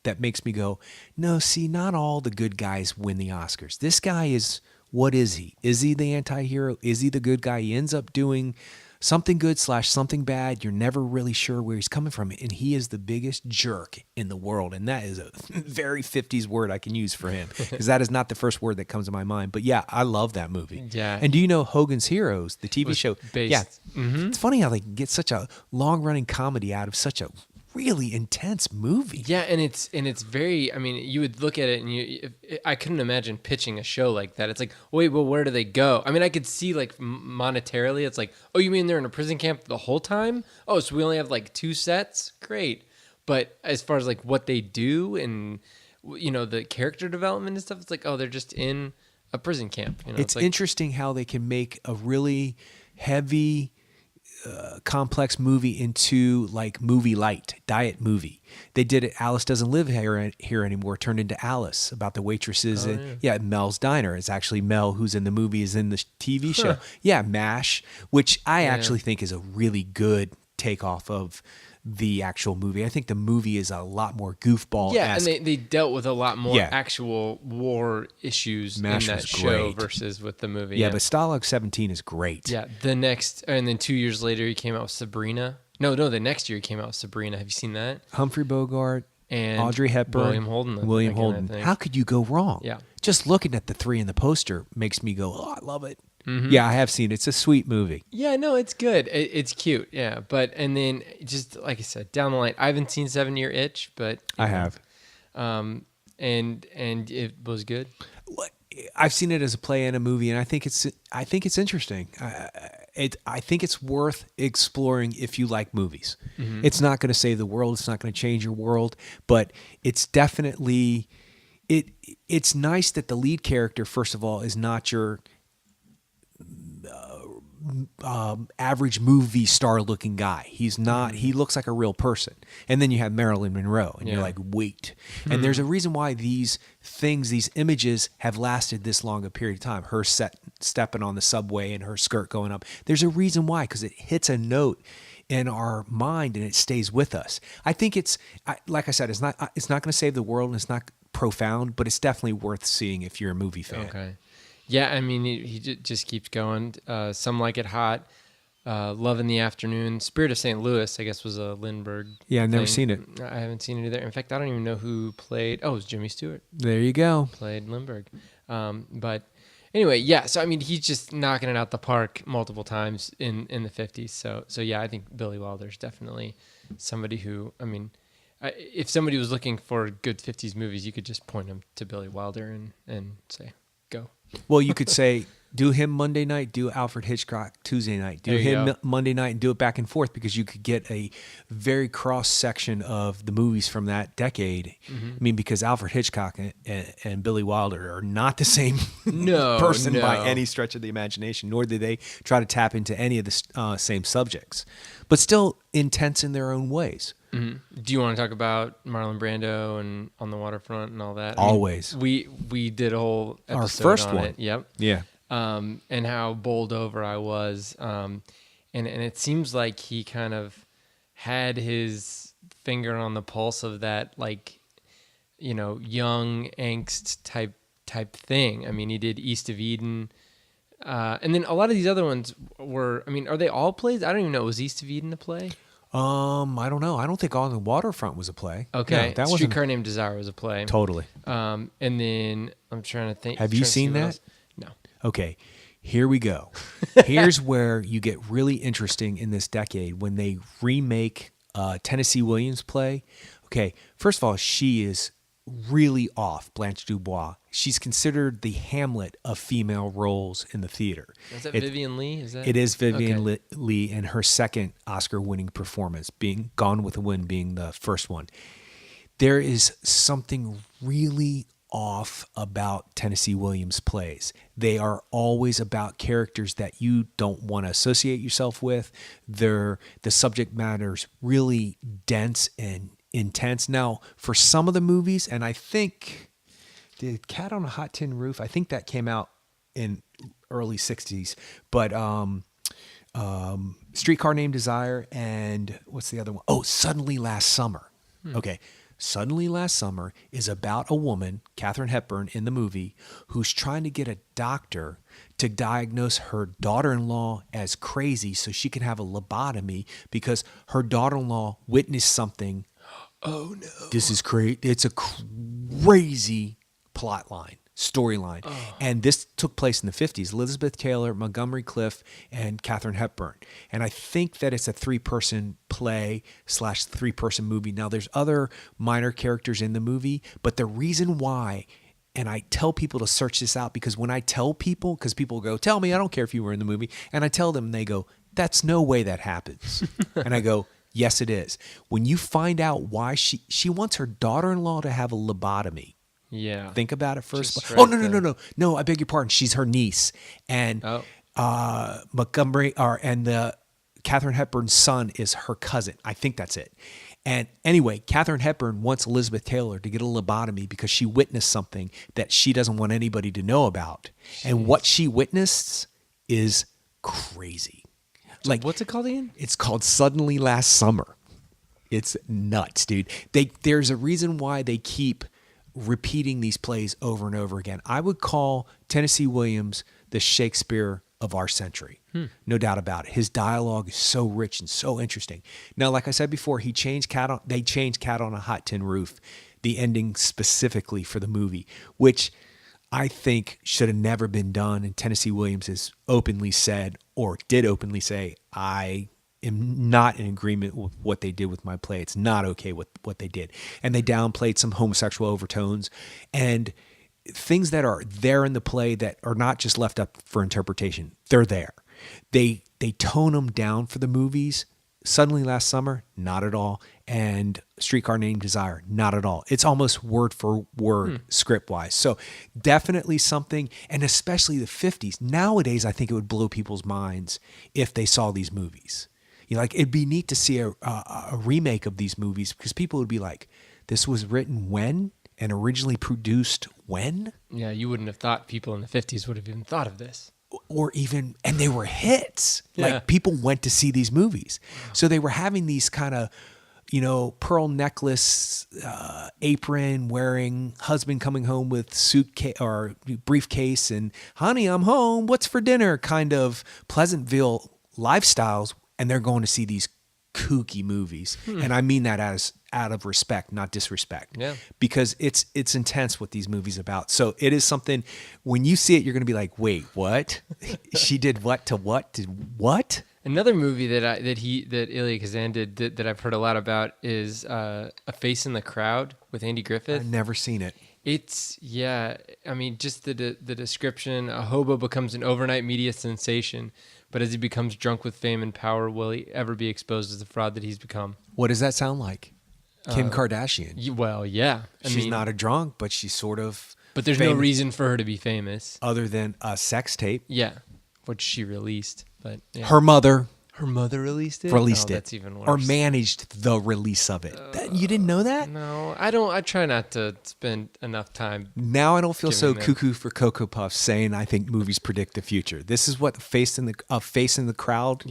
that makes me go, no, see, not all the good guys win the Oscars. This guy is, what is he? Is he the anti-hero? Is he the good guy? He ends up doing something good / something bad. You're never really sure where he's coming from. And he is the biggest jerk in the world. And that is a very 50s word I can use for him, because that is not the first word that comes to my mind. But yeah, I love that movie. Yeah. And do you know Hogan's Heroes, the TV show? Based. Yeah. Mm-hmm. It's funny how they can get such a long-running comedy out of such a really intense movie. Yeah, and it's very, I mean, you would look at it and I couldn't imagine pitching a show like that. It's like, wait, well, where do they go? I mean, I could see like monetarily, it's like, oh, you mean they're in a prison camp the whole time? Oh, so we only have like 2 sets? Great. But as far as like what they do and, you know, the character development and stuff, it's like, oh, they're just in a prison camp. You know, it's like, interesting how they can make a really heavy, complex movie into like movie light, diet movie. They did it. Alice Doesn't Live Here Anymore turned into Alice, about the waitresses. Mel's Diner. It's actually Mel who's in the movie is in the TV show. Yeah, MASH, which I actually think is a really good takeoff of the actual movie. I think the movie is a lot more goofball. Yeah, and they dealt with a lot more actual war issues MASH in that show great. Versus with the movie. Yeah, but Stalag 17 is great. Yeah, and then 2 years later he came out with Sabrina. No, the next year he came out with Sabrina. Have you seen that? Humphrey Bogart and Audrey Hepburn, William Holden. How could you go wrong? Yeah, just looking at the 3 in the poster makes me go, oh, I love it. Mm-hmm. Yeah, I have seen it. It's a sweet movie. Yeah, no, it's good. It's cute. Yeah, and then just like I said, down the line, I haven't seen 7 Year Itch, but I have. And it was good. I've seen it as a play and a movie, and I think it's interesting. I think it's worth exploring if you like movies. Mm-hmm. It's not going to save the world. It's not going to change your world, but it's definitely it's nice that the lead character, first of all, is not your average movie star looking guy. He's not. He looks like a real person. And then you have Marilyn Monroe, and you're like, wait. And there's a reason why these images have lasted this long a period of time. Her stepping on the subway and her skirt going up. There's a reason why, because it hits a note in our mind and it stays with us. I think it's like I said, it's not going to save the world, and it's not profound, but it's definitely worth seeing if you're a movie fan. Okay. Yeah, I mean, he just keeps going. Some Like It Hot, Love in the Afternoon, Spirit of St. Louis, I guess, was a Lindbergh. Yeah, I've never seen it. I haven't seen it either. In fact, I don't even know who played. Oh, it was Jimmy Stewart. There you go. Played Lindbergh. But anyway, yeah. So I mean, he's just knocking it out the park multiple times in the 50s. So yeah, I think Billy Wilder's definitely somebody who, I mean, if somebody was looking for good 50s movies, you could just point them to Billy Wilder and say, go. Well, you could say, do him Monday night, do Alfred Hitchcock Tuesday night, do him Monday night, and do it back and forth, because you could get a very cross section of the movies from that decade. Mm-hmm. I mean, because Alfred Hitchcock and Billy Wilder are not the same person by any stretch of the imagination, nor do they try to tap into any of the same subjects, but still intense in their own ways. Mm-hmm. Do you want to talk about Marlon Brando and On the Waterfront and all that? Always. I mean, we did a whole episode our first on one. It. Yep. Yeah. And how bowled over I was. And it seems like he kind of had his finger on the pulse of that, like, you know, young angst type thing. I mean, he did East of Eden. And then a lot of these other ones were, I mean, are they all plays? I don't even know. Was East of Eden a play? I don't know. I don't think On the Waterfront was a play. Okay. No, that Streetcar Named Desire was a play. Totally. And then I'm trying to think. Have you seen that? No. Okay. Here we go. Here's where you get really interesting in this decade when they remake Tennessee Williams' play. Okay. First of all, she is really off, Blanche Dubois. She's considered the Hamlet of female roles in the theater. Is that Vivien Leigh? It is Vivien Leigh in her second Oscar-winning performance, being Gone with the Wind being the first one. There is something really off about Tennessee Williams' plays. They are always about characters that you don't want to associate yourself with. The subject matter's really dense and intense. Now, for some of the movies, and I think did Cat on a Hot Tin Roof, I think that came out in early 60s, but Streetcar Named Desire and what's the other one? Oh, Suddenly Last Summer. Okay. Suddenly Last Summer is about a woman, Katharine Hepburn in the movie, who's trying to get a doctor to diagnose her daughter-in-law as crazy so she can have a lobotomy because her daughter-in-law witnessed something. Oh no. This is crazy. It's a crazy plot line, storyline. Oh. And this took place in the 50s. Elizabeth Taylor, Montgomery Clift, and Katharine Hepburn. And I think that it's a 3-person play / 3-person movie. Now, there's other minor characters in the movie, but the reason why, and I tell people to search this out because when I tell people, because people go, tell me, I don't care if you were in the movie. And I tell them, they go, that's no way that happens. And I go, yes, it is. When you find out why she wants her daughter-in-law to have a lobotomy. Yeah. Think about it first. Just Oh, right no, I beg your pardon. She's her niece. And Montgomery and the Katharine Hepburn's son is her cousin. I think that's it. And anyway, Katharine Hepburn wants Elizabeth Taylor to get a lobotomy because she witnessed something that she doesn't want anybody to know about. Jeez. And what she witnessed is crazy. Like, what's it called again? It's called Suddenly Last Summer. It's nuts, dude. There's a reason why they keep repeating these plays over and over again. I would call Tennessee Williams the Shakespeare of our century. No doubt about it. His dialogue is so rich and so interesting. Now, like I said before, they changed Cat on a Hot Tin Roof, the ending specifically for the movie, which I think should have never been done. And Tennessee Williams has openly said, or did openly say, I am not in agreement with what they did with my play. It's not okay with what they did. And they downplayed some homosexual overtones and things that are there in the play that are not just left up for interpretation. They're there. They tone them down for the movies. Suddenly Last Summer, not at all. And Streetcar Named Desire, not at all. It's almost word for word script-wise. So definitely something, and especially the 50s. Nowadays, I think it would blow people's minds if they saw these movies. You know, like it'd be neat to see a remake of these movies because people would be like, this was written when and originally produced when? Yeah, you wouldn't have thought people in the 50s would have even thought of this. Or even, and they were hits. Yeah. Like people went to see these movies. Wow. So they were having these kind of, pearl necklace, apron wearing husband coming home with suitcase or briefcase and honey, I'm home. What's for dinner? Kind of Pleasantville lifestyles. And they're going to see these kooky movies. And I mean that as out of respect, not disrespect. Yeah. Because it's intense what these movies are about. So it is something, when you see it, you're going to be like, wait, what? She did what to what to what? Another movie that Elia Kazan did that I've heard a lot about is A Face in the Crowd with Andy Griffith. I've never seen it. It's, I mean, just the description, a hobo becomes an overnight media sensation, but as he becomes drunk with fame and power, will he ever be exposed as the fraud that he's become? What does that sound like? Kim Kardashian. Well, yeah. She's not a drunk, but she's sort of But there's no reason for her to be famous. Other than a sex tape. Yeah, which she released. But yeah. Her mother released it? Released it. That's even worse. Or managed the release of it. You didn't know that? No, I don't. I try not to spend enough time. Now I don't feel so cuckoo for Cocoa Puffs saying I think movies predict the future. This is what Face in the Crowd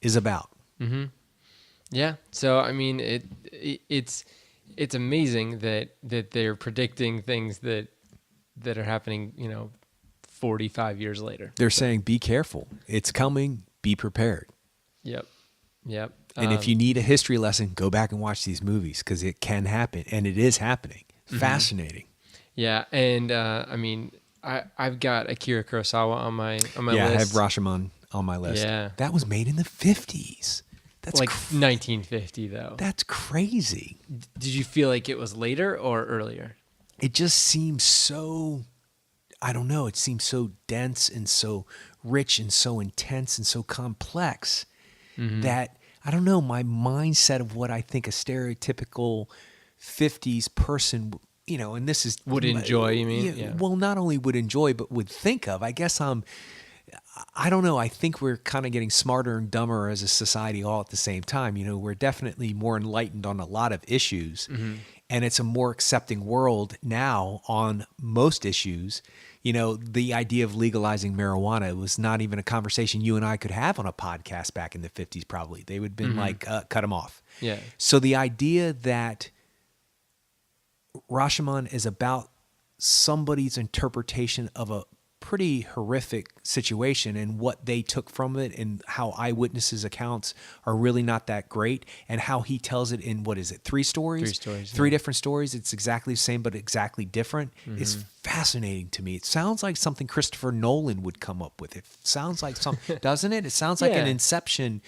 is about. Mm-hmm. Yeah. So I mean, it's amazing that they're predicting things that are happening. 45 years later. They're saying, be careful. It's coming. Be prepared. Yep. And if you need a history lesson, go back and watch these movies because it can happen, and it is happening. Fascinating. Yeah, and I mean, I've got Akira Kurosawa on my list. Yeah, I have Rashomon on my list. Yeah, that was made in the 50s. That's like 1950 though. That's crazy. Did you feel like it was later or earlier? it just seems so, I don't know, it seems so dense and so rich and so intense and so complex that, I don't know, my mindset of what I think a stereotypical 50s person, and this is... Would enjoy, you mean? Yeah. Well, not only would enjoy, but would think of. I guess I don't know. I think we're kind of getting smarter and dumber as a society all at the same time. We're definitely more enlightened on a lot of issues, and it's a more accepting world now on most issues. The idea of legalizing marijuana was not even a conversation you and I could have on a podcast back in the 50s, probably. They would have been like, cut them off. Yeah. So the idea that Rashomon is about somebody's interpretation of a pretty horrific situation and what they took from it, and how eyewitnesses' accounts are really not that great, and how he tells it in, 3 stories? 3 different stories. It's exactly the same, but exactly different. It's fascinating to me. It sounds like something Christopher Nolan would come up with. It sounds like something, doesn't it? It sounds like an Inception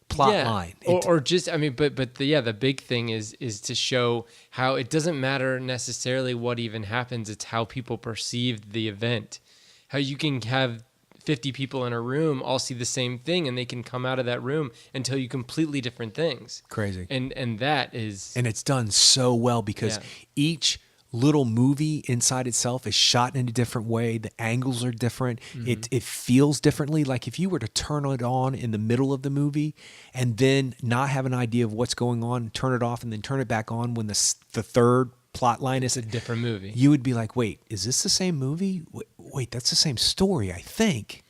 plot line. Or just, but the big thing is to show how it doesn't matter necessarily what even happens. It's how people perceive the event. How you can have 50 people in a room all see the same thing, and they can come out of that room and tell you completely different things. Crazy. And that is... And it's done so well because each little movie inside itself is shot in a different way. The angles are different. It feels differently. Like if you were to turn it on in the middle of the movie and then not have an idea of what's going on, turn it off and then turn it back on when the third plot line is a different movie, you would be like, wait, is this the same movie? Wait, that's the same story, I think.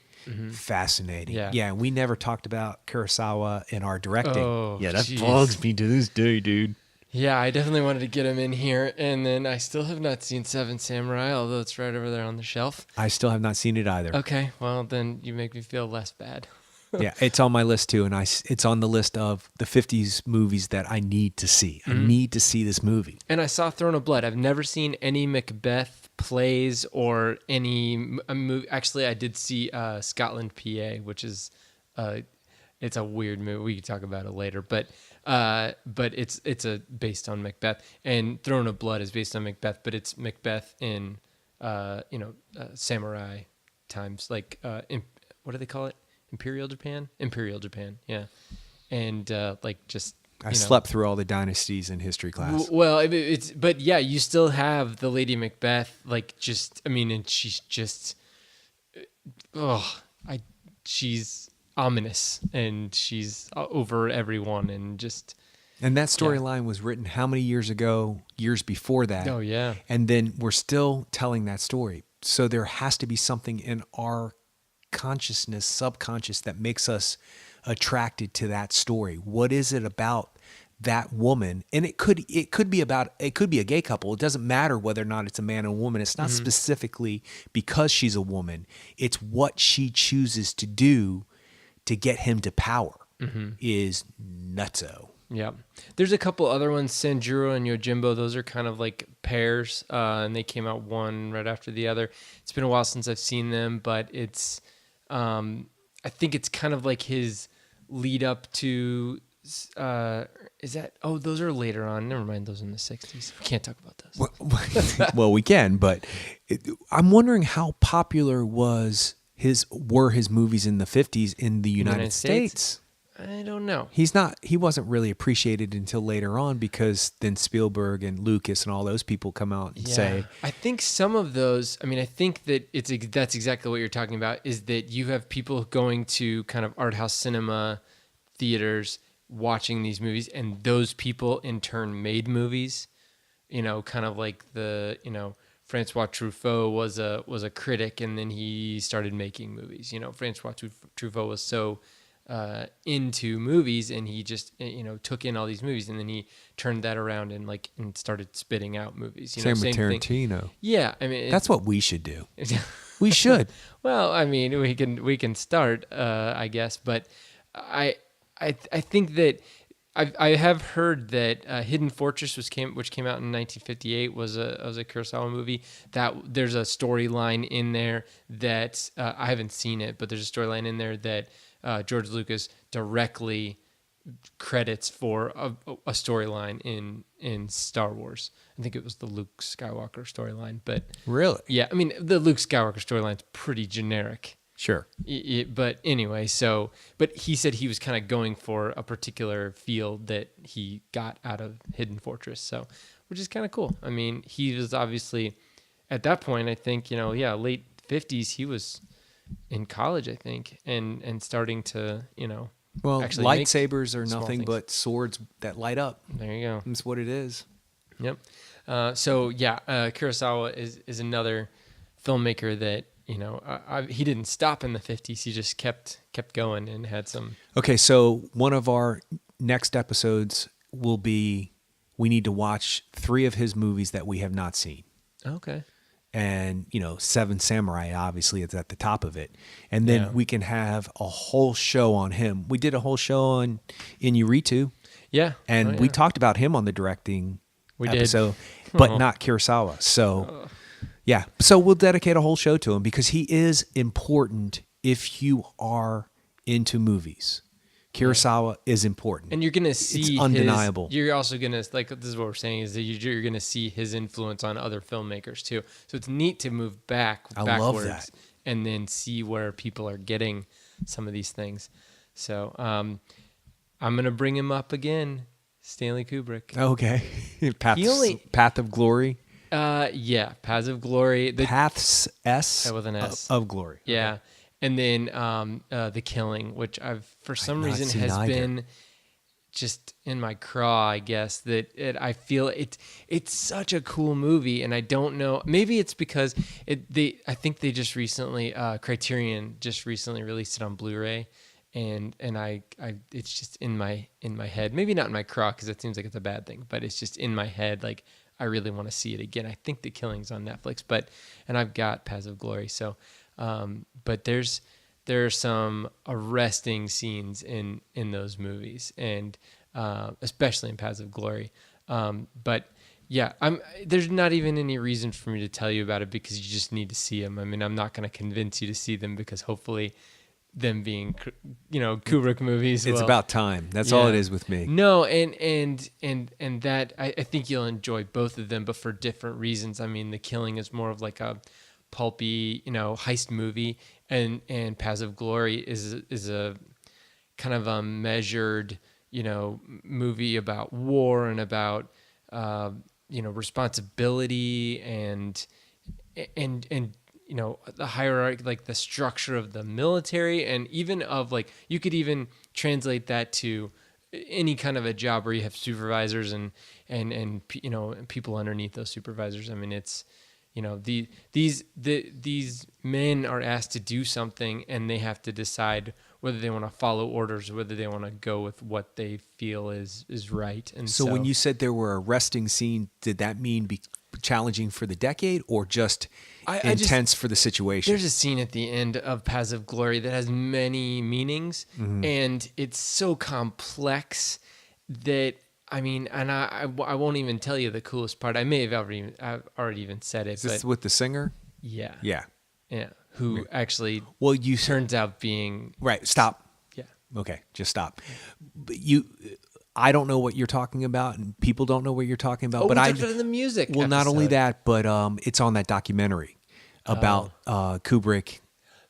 Fascinating. Yeah, we never talked about Kurosawa in our directing. That bugs me to this day, dude. Yeah, I definitely wanted to get him in here, and then I still have not seen Seven Samurai, although it's right over there on the shelf. I still have not seen it either. Okay, well, then you make me feel less bad. Yeah, it's on my list too, and it's on the list of the 50s movies that I need to see. I need to see this movie. And I saw Throne of Blood. I've never seen any Macbeth plays or any movie. Actually, I did see Scotland, PA, which is it's a weird movie. We can talk about it later, but it's based on Macbeth, and Throne of Blood is based on Macbeth, but it's Macbeth in samurai times, like what do they call it? Imperial Japan, yeah, and I slept through all the dynasties in history class. Well, but you still have the Lady Macbeth, and she's just, she's ominous, and she's over everyone, and just. And that storyline was written how many years ago? Years before that. Oh yeah. And then we're still telling that story. So there has to be something in our consciousness, subconscious, that makes us attracted to that story. What is it about that woman? And it could be a gay couple. It doesn't matter whether or not it's a man and a woman. It's not specifically because she's a woman. It's what she chooses to do to get him to power is nutso. Yeah. There's a couple other ones, Sanjuro and Yojimbo. Those are kind of like pairs, and they came out one right after the other. It's been a while since I've seen them, but it's I think it's kind of like his lead up to those are later on. Never mind, those in the 60s. We can't talk about those. Well, we can, but I'm wondering how popular were his movies in the 50s in the United States? I don't know. He wasn't really appreciated until later on, because then Spielberg and Lucas and all those people come out and say. I think some of those, I think that that's exactly what you're talking about, is that you have people going to kind of art house cinema theaters watching these movies, and those people in turn made movies, kind of like Francois Truffaut was a critic, and then he started making movies. Francois Truffaut was so into movies, and he just took in all these movies, and then he turned that around and started spitting out movies. Same with Tarantino. Thing. Yeah, that's what we should do. We should. Well, we can start, I guess, but I think that I have heard that Hidden Fortress, which came out in 1958, was a Kurosawa movie. That there's a storyline in there that I haven't seen it, but there's a storyline in there that George Lucas directly credits for a storyline in Star Wars. I think it was the Luke Skywalker storyline, but really, yeah, I mean the Luke Skywalker storyline's pretty generic. Sure. But anyway, but he said he was kind of going for a particular feel that he got out of Hidden Fortress, so which is kind of cool. I mean, he was obviously at that point, I think, late 50s, he was in college, I think, and starting to, well, actually lightsabers are nothing but swords that light up. There you go. That's what it is. Yep. Kurosawa is another filmmaker that, he didn't stop in the 50s. He just kept going and had some. Okay, so one of our next episodes will be we need to watch 3 of his movies that we have not seen. Okay. And, Seven Samurai, obviously, is at the top of it. And then we can have a whole show on him. We did a whole show on Inuyuritu. Yeah. And we talked about him on the directing episode, did. but not Kurosawa. So, yeah. So we'll dedicate a whole show to him because he is important if you are into movies. Kurosawa is important. And you're going to see it's undeniable. You're also going to, this is what we're saying, is that you're going to see his influence on other filmmakers too. So it's neat to move backwards love that. And then see where people are getting some of these things. So I'm going to bring him up again, Stanley Kubrick. Okay. Path of Glory. Paths of Glory. Paths S with an S. Of Glory. Yeah. Okay. And then The Killing, which for some reason has been just in my craw, I guess, that I feel it's such a cool movie, and I don't know, maybe it's because I think they just recently Criterion just recently released it on Blu-ray, and I it's just in my head, maybe not in my craw because it seems like it's a bad thing, but it's just in my head, like I really want to see it again. I think The Killing's on Netflix, and I've got Paths of Glory, so. But there are some arresting scenes in those movies, and especially in Paths of Glory. But yeah, there's not even any reason for me to tell you about it because you just need to see them. I mean, I'm not going to convince you to see them because hopefully, them being Kubrick movies. It's about time. That's all it is with me. No, and that I think you'll enjoy both of them, but for different reasons. I mean, The Killing is more of like a pulpy, heist movie, and Paths of Glory is a kind of a measured, movie about war and about responsibility and the hierarchy, like the structure of the military, and even of like you could even translate that to any kind of a job where you have supervisors and people underneath those supervisors. I mean, it's these men are asked to do something, and they have to decide whether they want to follow orders or whether they want to go with what they feel is right. And so when you said there were arresting scenes, did that mean be challenging for the decade or just intense for the situation? There's a scene at the end of Paths of Glory that has many meanings, and it's so complex that. I mean, and I won't even tell you the coolest part. I may have already even said it. Is this with the singer? Yeah. Yeah. Yeah. Who actually turns out being... Right. Stop. Yeah. Okay. Just stop. I don't know what you're talking about, and people don't know what you're talking about. But we talked about it in the music Well, episode. Not only that, but it's on that documentary about Kubrick.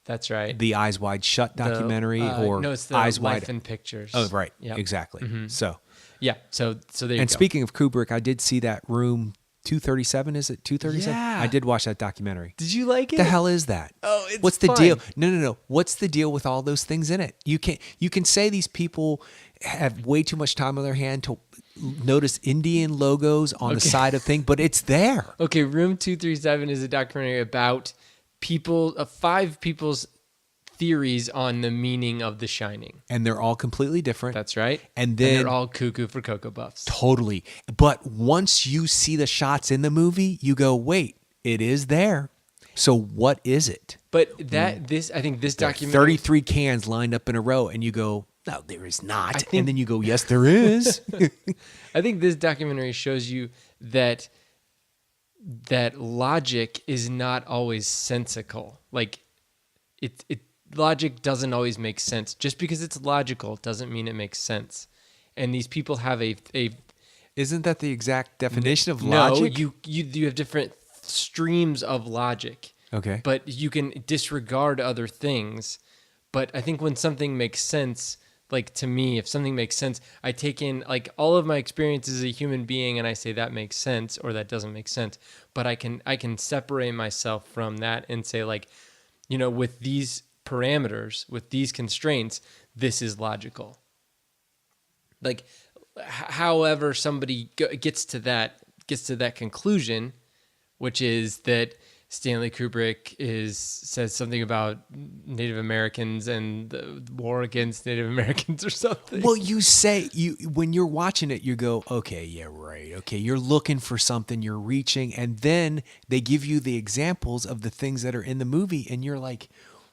That's right. The Eyes Wide Shut documentary, no, it's the Eyes Life Wide in Pictures. Oh, right. Yep. Exactly. Mm-hmm. So. Yeah. So there you go. And speaking of Kubrick, I did see that Room 237. Is it 237? Yeah. I did watch that documentary. Did you like it? The hell is that? Oh, it's What's the fun. deal? No. What's the deal with all those things in it? You can say these people have way too much time on their hand to notice Indian logos on the side of things, but it's there. Okay, Room 237 is a documentary about 5 people's theories on the meaning of The Shining. And they're all completely different. That's right. And they're all cuckoo for Cocoa Puffs. Totally. But once you see the shots in the movie, you go, wait, it is there. So what is it? But I think this documentary... 33 cans lined up in a row, and you go, no, there is not. And then you go, yes, there is. I think this documentary shows you that logic is not always sensical. Like, logic doesn't always make sense. Just because it's logical doesn't mean it makes sense. and these people have a Isn't that the exact definition of logic? No, you have different streams of logic. Okay. But you can disregard other things. But I think when something makes sense, like to me, if something makes sense, I take in like all of my experiences as a human being and I say that makes sense or that doesn't make sense. But I can separate myself from that and say like, with these parameters, with these constraints, this is logical. Like, however somebody gets to that conclusion, which is that Stanley Kubrick says something about Native Americans and the war against Native Americans or something. Well, when you're watching it, you go, okay, yeah, right. Okay, you're looking for something, you're reaching, and then they give you the examples of the things that are in the movie, and you're like,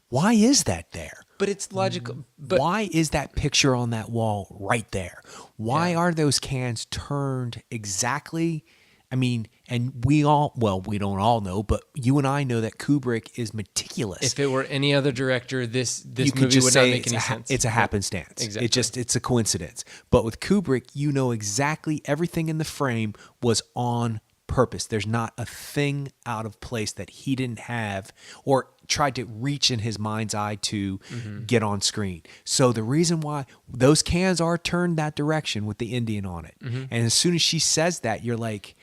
why is that there? But it's logical. But why is that picture on that wall right there? Why are those cans turned exactly? I mean, and we don't all know, but you and I know that Kubrick is meticulous. If it were any other director, this movie would not make any sense. It's a happenstance. Exactly. It's a coincidence. But with Kubrick, you know exactly everything in the frame was on purpose. There's not a thing out of place that he didn't have or tried to reach in his mind's eye to get on screen. So the reason why those cans are turned that direction with the Indian on it. And as soon as she says that, you're like,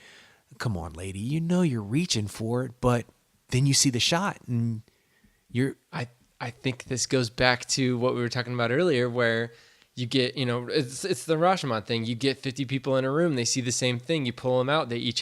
come on, lady, you're reaching for it, but then you see the shot and you're... I think this goes back to what we were talking about earlier, where you get, it's the Rashomon thing. You get 50 people in a room, they see the same thing, you pull them out, they each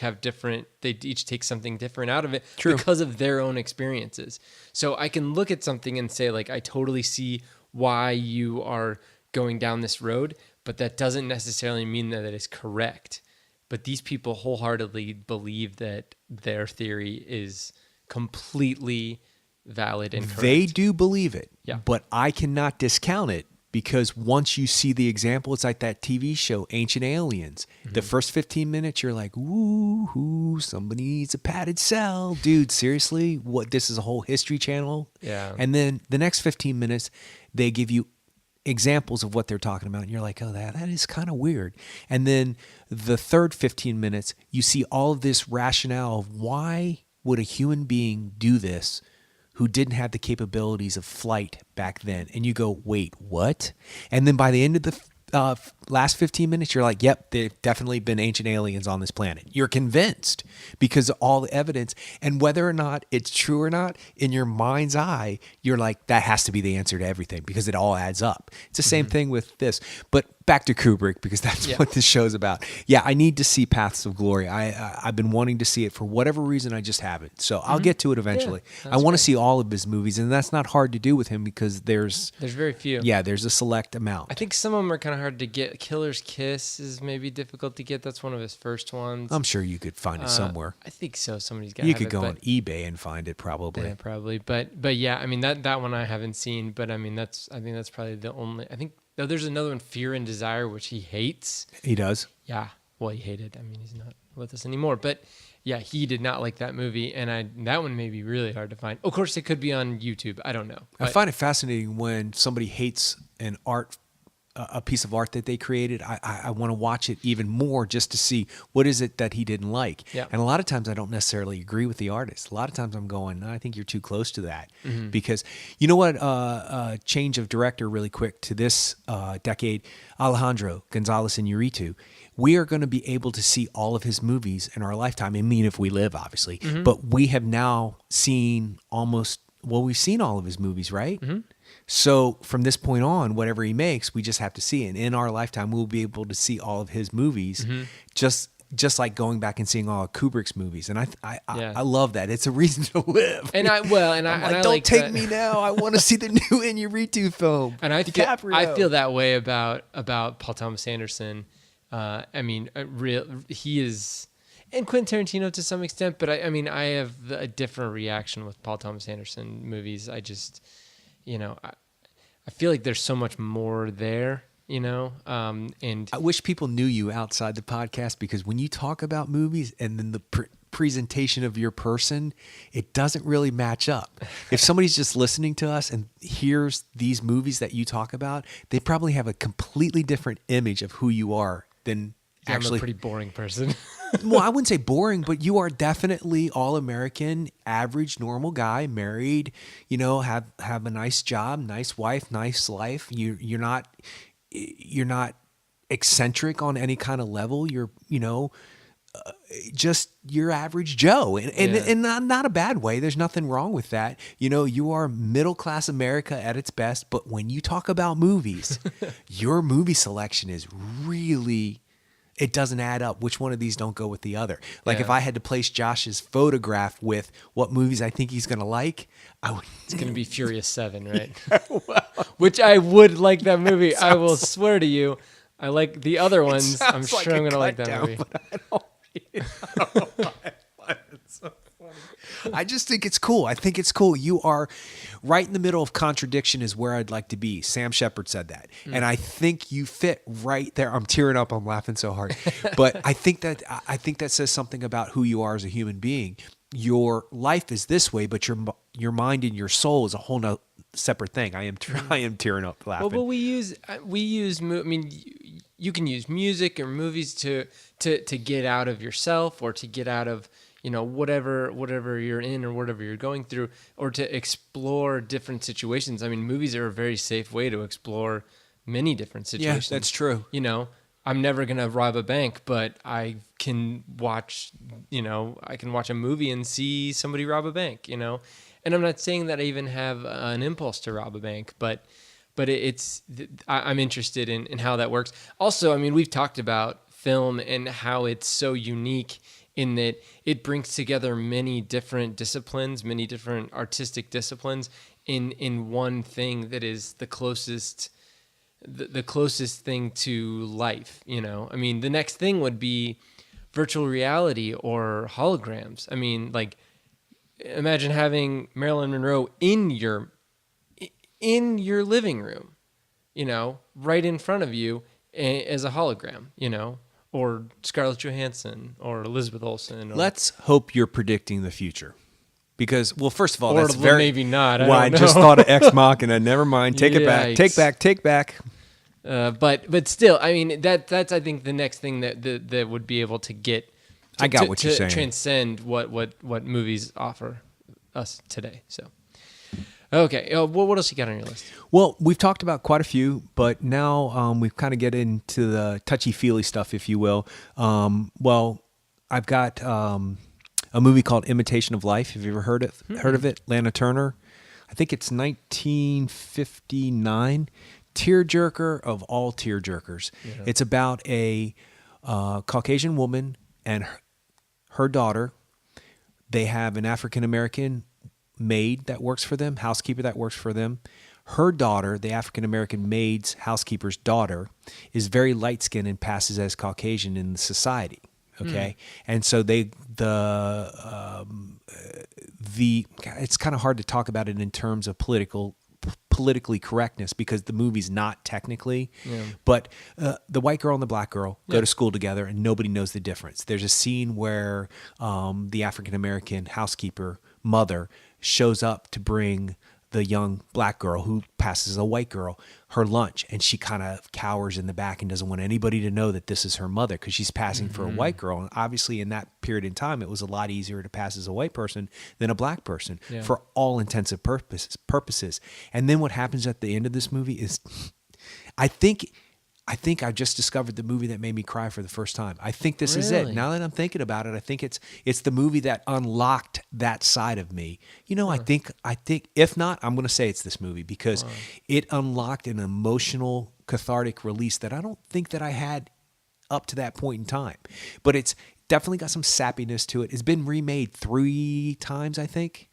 take something different out of it. True. Because of their own experiences. So I can look at something and say, like, I totally see why you are going down this road, but that doesn't necessarily mean that it is correct. But these people wholeheartedly believe that their theory is completely valid and correct. They do believe it, yeah. But I cannot discount it because once you see the example, it's like that TV show, Ancient Aliens. The first 15 minutes, you're like, ooh, somebody needs a padded cell. Dude, seriously? What? This is a whole History Channel? Yeah. And then the next 15 minutes, they give you examples of what they're talking about, and you're like, oh, that is kind of weird. And then the third 15 minutes, you see all of this rationale of why would a human being do this who didn't have the capabilities of flight back then. And you go, wait, what? And then by the end of the last 15 minutes, you're like, yep, there've definitely been ancient aliens on this planet. You're convinced because of all the evidence. And whether or not it's true or not, in your mind's eye, you're like, that has to be the answer to everything because it all adds up. It's the same thing with this. But back to Kubrick, because that's what this show's about. Yeah, I need to see Paths of Glory. I've been wanting to see it for whatever reason. I just haven't. So I'll get to it eventually. Yeah, I want to see all of his movies, and that's not hard to do with him because there's very few. Yeah, there's a select amount. I think some of them are kind of hard to get. Killer's Kiss is maybe difficult to get. That's one of his first ones. I'm sure you could find it somewhere. I think so. Somebody's got. You could go on eBay and find it probably. Yeah, probably. But yeah, I mean that one I haven't seen. But I think that's probably the only. I think. No, there's another one, Fear and Desire, which he hates. He does? Yeah. Well, he hated. I mean, he's not with us anymore. But yeah, he did not like that movie, and that one may be really hard to find. Of course, it could be on YouTube. I don't know. I find it fascinating when somebody hates a piece of art that they created. I want to watch it even more just to see what is it that he didn't like. Yeah. And a lot of times I don't necessarily agree with the artist. A lot of times I'm going, no, I think you're too close to that. Because you know what, change of director really quick to this decade, Alejandro Gonzalez Iñárritu, we are going to be able to see all of his movies in our lifetime. I mean, if we live, obviously. But we have now seen we've seen all of his movies, right? So from this point on, whatever he makes, we just have to see. And in our lifetime, we'll be able to see all of his movies, just like going back and seeing all of Kubrick's movies. And I love that. It's a reason to live. And don't take me now. I want to see the new Iñárritu film. And I feel that way about Paul Thomas Anderson. I mean, he is. And Quentin Tarantino to some extent, but I have a different reaction with Paul Thomas Anderson movies. I just, I feel like there's so much more there, and I wish people knew you outside the podcast because when you talk about movies and then the presentation of your person, it doesn't really match up. If somebody's just listening to us and hears these movies that you talk about, they probably have a completely different image of who you are than actually. I'm a pretty boring person. Well, I wouldn't say boring, but you are definitely all American, average, normal guy, married, have a nice job, nice wife, nice life. You're not eccentric on any kind of level. You're, just your average Joe, and not a bad way. There's nothing wrong with that. You are middle class America at its best. But when you talk about movies, your movie selection is really, it doesn't add up. Which one of these don't go with the other? Like if I had to place Josh's photograph with what movies I think he's gonna like, it's gonna be Furious 7, right? Which I would like that movie. I will swear to you. I like the other ones. I'm sure I'm gonna like that movie. I don't know why it's so funny. I just think it's cool. I think it's cool. You are right in the middle of contradiction is where I'd like to be. Sam Shepard said that. And I think you fit right there. I'm tearing up. I'm laughing so hard. But I think that says something about who you are as a human being. Your life is this way, but your mind and your soul is a whole separate thing. I am tearing up laughing. Well, but we use. I mean, you can use music or movies to get out of yourself or to get out of whatever you're in or whatever you're going through, or to explore different situations. I mean, movies are a very safe way to explore many different situations. Yeah, that's true. I'm never gonna rob a bank, but I can watch a movie and see somebody rob a bank. And I'm not saying that I even have an impulse to rob a bank, but I'm interested in how that works. Also, I mean, we've talked about film and how it's so unique in that it brings together many different disciplines, many different artistic disciplines in one thing that is the closest thing to life. I mean, the next thing would be virtual reality or holograms. I mean, like, imagine having Marilyn Monroe in your living room, right in front of you as a hologram, or Scarlett Johansson or Elizabeth Olsen. Let's hope you're predicting the future. Because, well, first of all, that's maybe not. I just thought of Ex Machina. Never mind. Take it back. Take back. But still, I mean, that's I think the next thing that would be able to get. I got what you're saying. Transcend what movies offer us today. So. Okay. What else you got on your list? Well, we've talked about quite a few, but now we've kind of get into the touchy-feely stuff, if you will. I've got a movie called Imitation of Life. Have you ever heard of it? Lana Turner. I think it's 1959. Tearjerker of all tearjerkers. Yeah. It's about a Caucasian woman and her daughter. They have an African-American maid that works for them, housekeeper that works for them. Her daughter, the African-American maid's housekeeper's daughter, is very light-skinned and passes as Caucasian in society. Okay, and so it's kind of hard to talk about it in terms of politically correctness because the movie's not technically, but the white girl and the black girl go to school together and nobody knows the difference. There's a scene where the African-American housekeeper mother shows up to bring the young black girl who passes as a white girl her lunch, and she kind of cowers in the back and doesn't want anybody to know that this is her mother because she's passing for a white girl. And obviously in that period in time, it was a lot easier to pass as a white person than a black person for all intensive purposes. And then what happens at the end of this movie is I think I just discovered the movie that made me cry for the first time. I think this is it. Now that I'm thinking about it, I think it's the movie that unlocked that side of me. I think if not, I'm going to say it's this movie because it unlocked an emotional, cathartic release that I don't think that I had up to that point in time. But it's definitely got some sappiness to it. It's been remade 3 times, I think.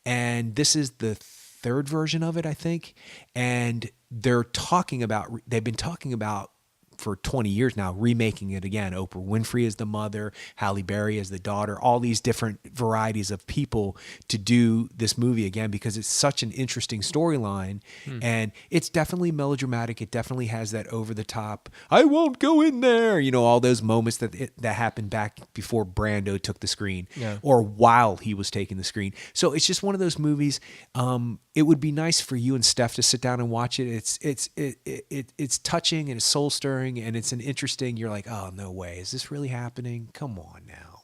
And this is the 3rd version of it, I think. And they've been talking about for 20 years now, remaking it again. Oprah Winfrey as the mother, Halle Berry as the daughter, all these different varieties of people to do this movie again because it's such an interesting storyline. And it's definitely melodramatic. It definitely has that over the top, I won't go in there, all those moments that happened back before Brando took the screen or while he was taking the screen. So it's just one of those movies. It would be nice for you and Steph to sit down and watch it. It's touching and it's soul stirring and it's an interesting, you're like, oh, no way. Is this really happening? Come on now.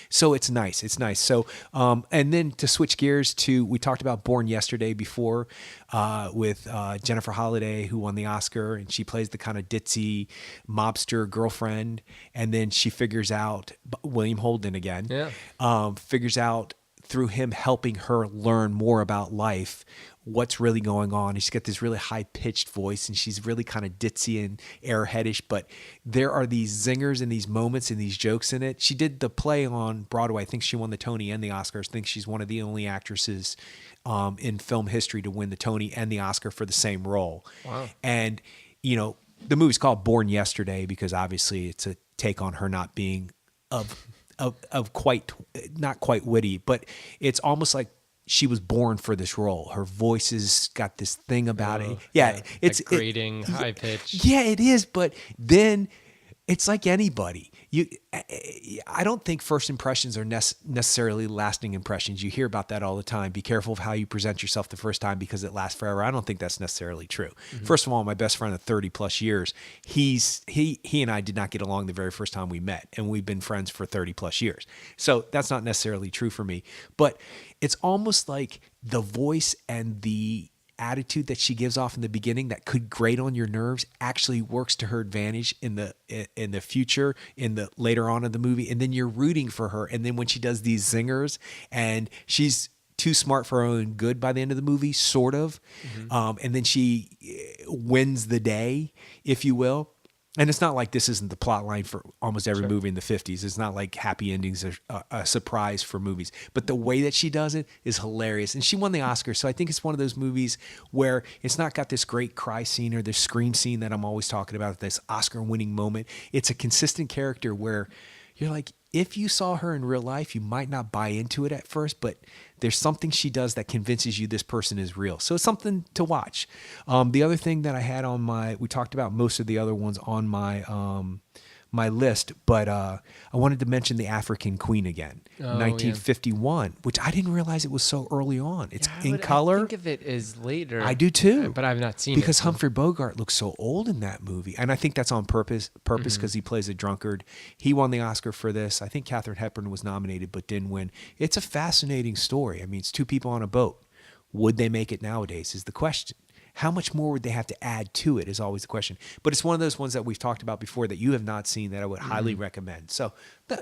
So it's nice. It's nice. So, and then to switch gears to, we talked about Born Yesterday before with Jennifer Holliday, who won the Oscar, and she plays the kind of ditzy mobster girlfriend. And then she figures out, William Holden again, figures out through him helping her learn more about life, what's really going on. She's got this really high-pitched voice, and she's really kind of ditzy and airheadish, but there are these zingers and these moments and these jokes in it. She did the play on Broadway. I think she won the Tony and the Oscars. I think she's one of the only actresses in film history to win the Tony and the Oscar for the same role. Wow. And, the movie's called Born Yesterday because obviously it's a take on her not being of quite, not quite witty, but it's almost like she was born for this role. Her voice has got this thing about it. Yeah. It's grating, high pitch. Yeah, it is. But then it's like anybody. I don't think first impressions are necessarily lasting impressions. You hear about that all the time. Be careful of how you present yourself the first time because it lasts forever. I don't think that's necessarily true. Mm-hmm. First of all, my best friend of 30 plus years, he and I did not get along the very first time we met, and we've been friends for 30 plus years. So that's not necessarily true for me, but it's almost like the voice and the attitude that she gives off in the beginning that could grate on your nerves actually works to her advantage in the future, in the later on in the movie. And then you're rooting for her. And then when she does these zingers and she's too smart for her own good by the end of the movie, sort of. Mm-hmm. And then she wins the day, if you will. And it's not like this isn't the plot line for almost every movie in the 50s. It's not like happy endings are a surprise for movies. But the way that she does it is hilarious. And she won the Oscar. So I think it's one of those movies where it's not got this great cry scene or this scream scene that I'm always talking about, this Oscar-winning moment. It's a consistent character where you're like, if you saw her in real life, you might not buy into it at first, but there's something she does that convinces you this person is real. So it's something to watch. The other thing that I had on we talked about most of the other ones on my list, but I wanted to mention The African Queen again, 1951, which I didn't realize it was so early on. It's in color. I think of it as later. I do too. But I've not seen it. Because Humphrey Bogart looks so old in that movie. And I think that's on purpose because he plays a drunkard. He won the Oscar for this. I think Katharine Hepburn was nominated but didn't win. It's a fascinating story. I mean, it's two people on a boat. Would they make it nowadays is the question. How much more would they have to add to it is always the question. But it's one of those ones that we've talked about before that you have not seen that I would highly recommend. So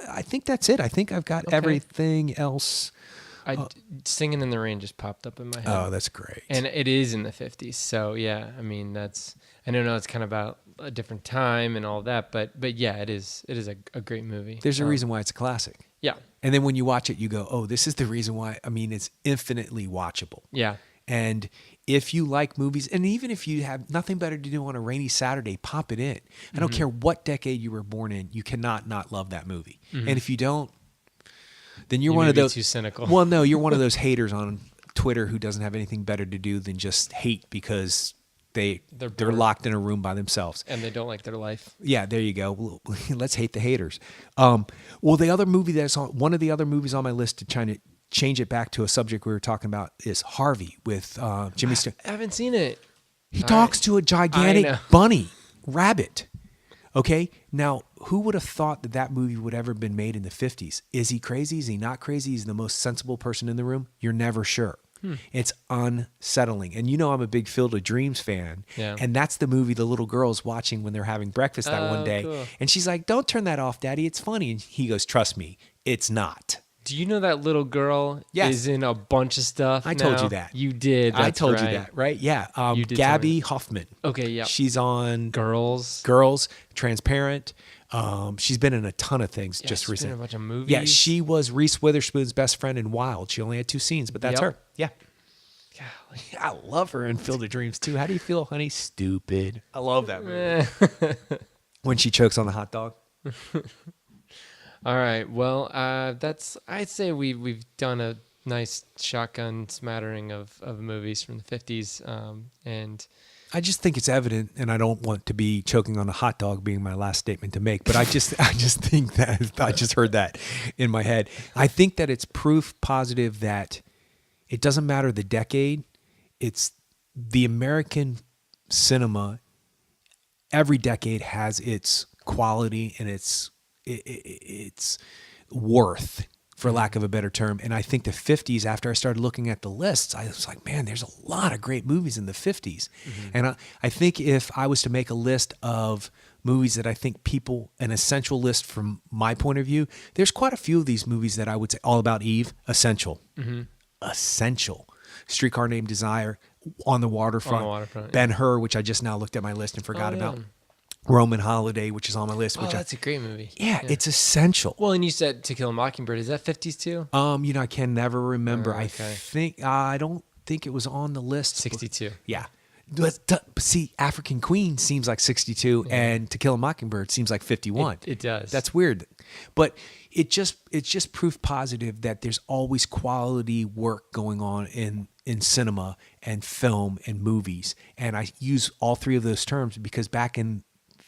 I think that's it. I think I've got everything else. Singing in the Rain just popped up in my head. Oh, that's great. And it is in the 50s. So, yeah, I mean, I don't know, it's kind of about a different time and all that. But yeah, it is a great movie. There's a reason why it's a classic. Yeah. And then when you watch it, you go, oh, this is the reason why. I mean, it's infinitely watchable. Yeah. And if you like movies, and even if you have nothing better to do on a rainy Saturday, pop it in. I don't care what decade you were born in, you cannot not love that movie. Mm-hmm. And if you don't, then you're one of those too cynical. Well, no, you're one of those haters on Twitter who doesn't have anything better to do than just hate because they're locked in a room by themselves and they don't like their life. Yeah, there you go. Let's hate the haters. Well, the other movie that's on one of the other movies on my list to try to change it back to a subject we were talking about is Harvey with Jimmy Stewart. I haven't seen it. He talks to a gigantic rabbit. Okay, now who would have thought that movie would ever been made in the 50s? Is he crazy? Is he not crazy? He's the most sensible person in the room. You're never sure. It's unsettling. And I'm a big Field of Dreams fan. Yeah. And that's the movie the little girl's watching when they're having breakfast that one day. Cool. And she's like, don't turn that off, Daddy. It's funny. And he goes, trust me, it's not. Do you know that little girl is in a bunch of stuff? I told you that. You did. I told you that, right? Yeah. Gabby Hoffman. Okay, yeah. She's on Girls, Transparent. She's been in a ton of things just recently. She's been in a bunch of movies. Yeah, she was Reese Witherspoon's best friend in Wild. She only had 2 scenes, but that's her. Yeah. Golly, I love her in Field of Dreams too. How do you feel, honey? Stupid. I love that movie. When she chokes on the hot dog. All right. Well, I'd say we've done a nice shotgun smattering of movies from the 50s. And I just think it's evident, and I don't want to be choking on a hot dog being my last statement to make, but I just think that I just heard that in my head. I think that it's proof positive that it doesn't matter the decade. It's the American cinema. Every decade has its quality and its worth, for lack of a better term. And I think the 50s, after I started looking at the lists, I was like, man, there's a lot of great movies in the 50s. Mm-hmm. And I think if I was to make a list of movies that I think people, an essential list from my point of view, there's quite a few of these movies that I would say All About Eve, essential. Mm-hmm. Essential. Streetcar Named Desire, On the Waterfront. Ben-Hur, which I just now looked at my list and forgot about. Roman Holiday, which is on my list. That's a great movie. Yeah, it's essential. Well, and you said To Kill a Mockingbird. Is that 50s too? I can never remember. Okay. I don't think it was on the list. 62. Yeah. See, African Queen seems like 62, and To Kill a Mockingbird seems like 51. It does. That's weird, but it's just proof positive that there's always quality work going on in cinema and film and movies. And I use all three of those terms because back in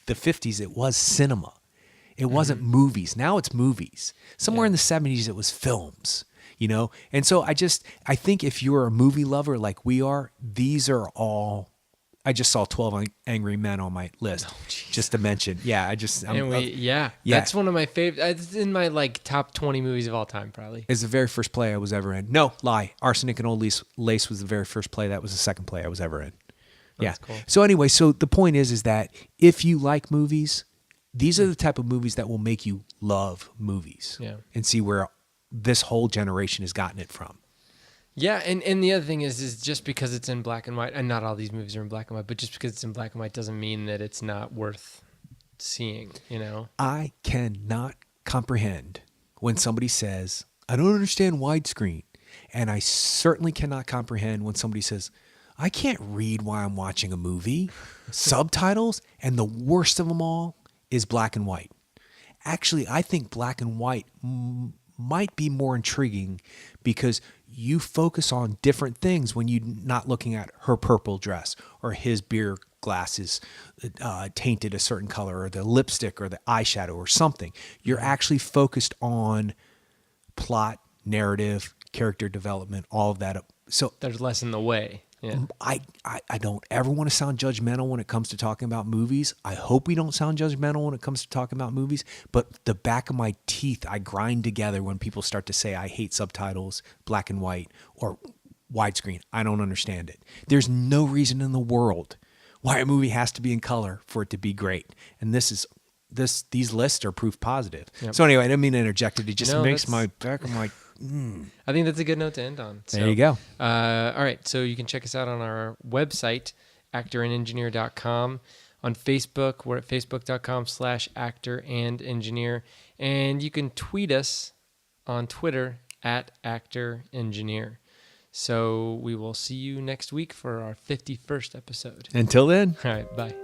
the 50s, it was cinema. It wasn't movies. Now it's movies. Somewhere in the 70s, it was films, And so I think if you're a movie lover like we are, these are all, I just saw 12 Angry Men on my list, just to mention. Yeah, that's one of my favorite. It's in my top 20 movies of all time, probably. It's the very first play I was ever in. No, lie. Arsenic and Old Lace was the very first play. That was the second play I was ever in. Yeah. Cool. So anyway, the point is that if you like movies, these are the type of movies that will make you love movies. Yeah. And see where this whole generation has gotten it from. Yeah, and the other thing is just because it's in black and white, and not all these movies are in black and white, but just because it's in black and white doesn't mean that it's not worth seeing, I cannot comprehend when somebody says, I don't understand widescreen. And I certainly cannot comprehend when somebody says, I can't read while I'm watching a movie. Subtitles, and the worst of them all is black and white. Actually, I think black and white might be more intriguing because you focus on different things when you're not looking at her purple dress or his beer glasses tainted a certain color or the lipstick or the eyeshadow or something. You're actually focused on plot, narrative, character development, all of that. So there's less in the way. Yeah. I don't ever want to sound judgmental when it comes to talking about movies. I hope we don't sound judgmental when it comes to talking about movies, but the back of my teeth, I grind together when people start to say I hate subtitles, black and white, or widescreen. I don't understand it. There's no reason in the world why a movie has to be in color for it to be great. And these lists are proof positive. Yep. So anyway, I didn't mean to interject it. It just makes my back of my... I think that's a good note to end on. So, there you go. All right. So you can check us out on our website, actorandengineer.com. On Facebook, we're at facebook.com/actorandengineer. And you can tweet us on Twitter at actorengineer. So we will see you next week for our 51st episode. Until then. All right. Bye.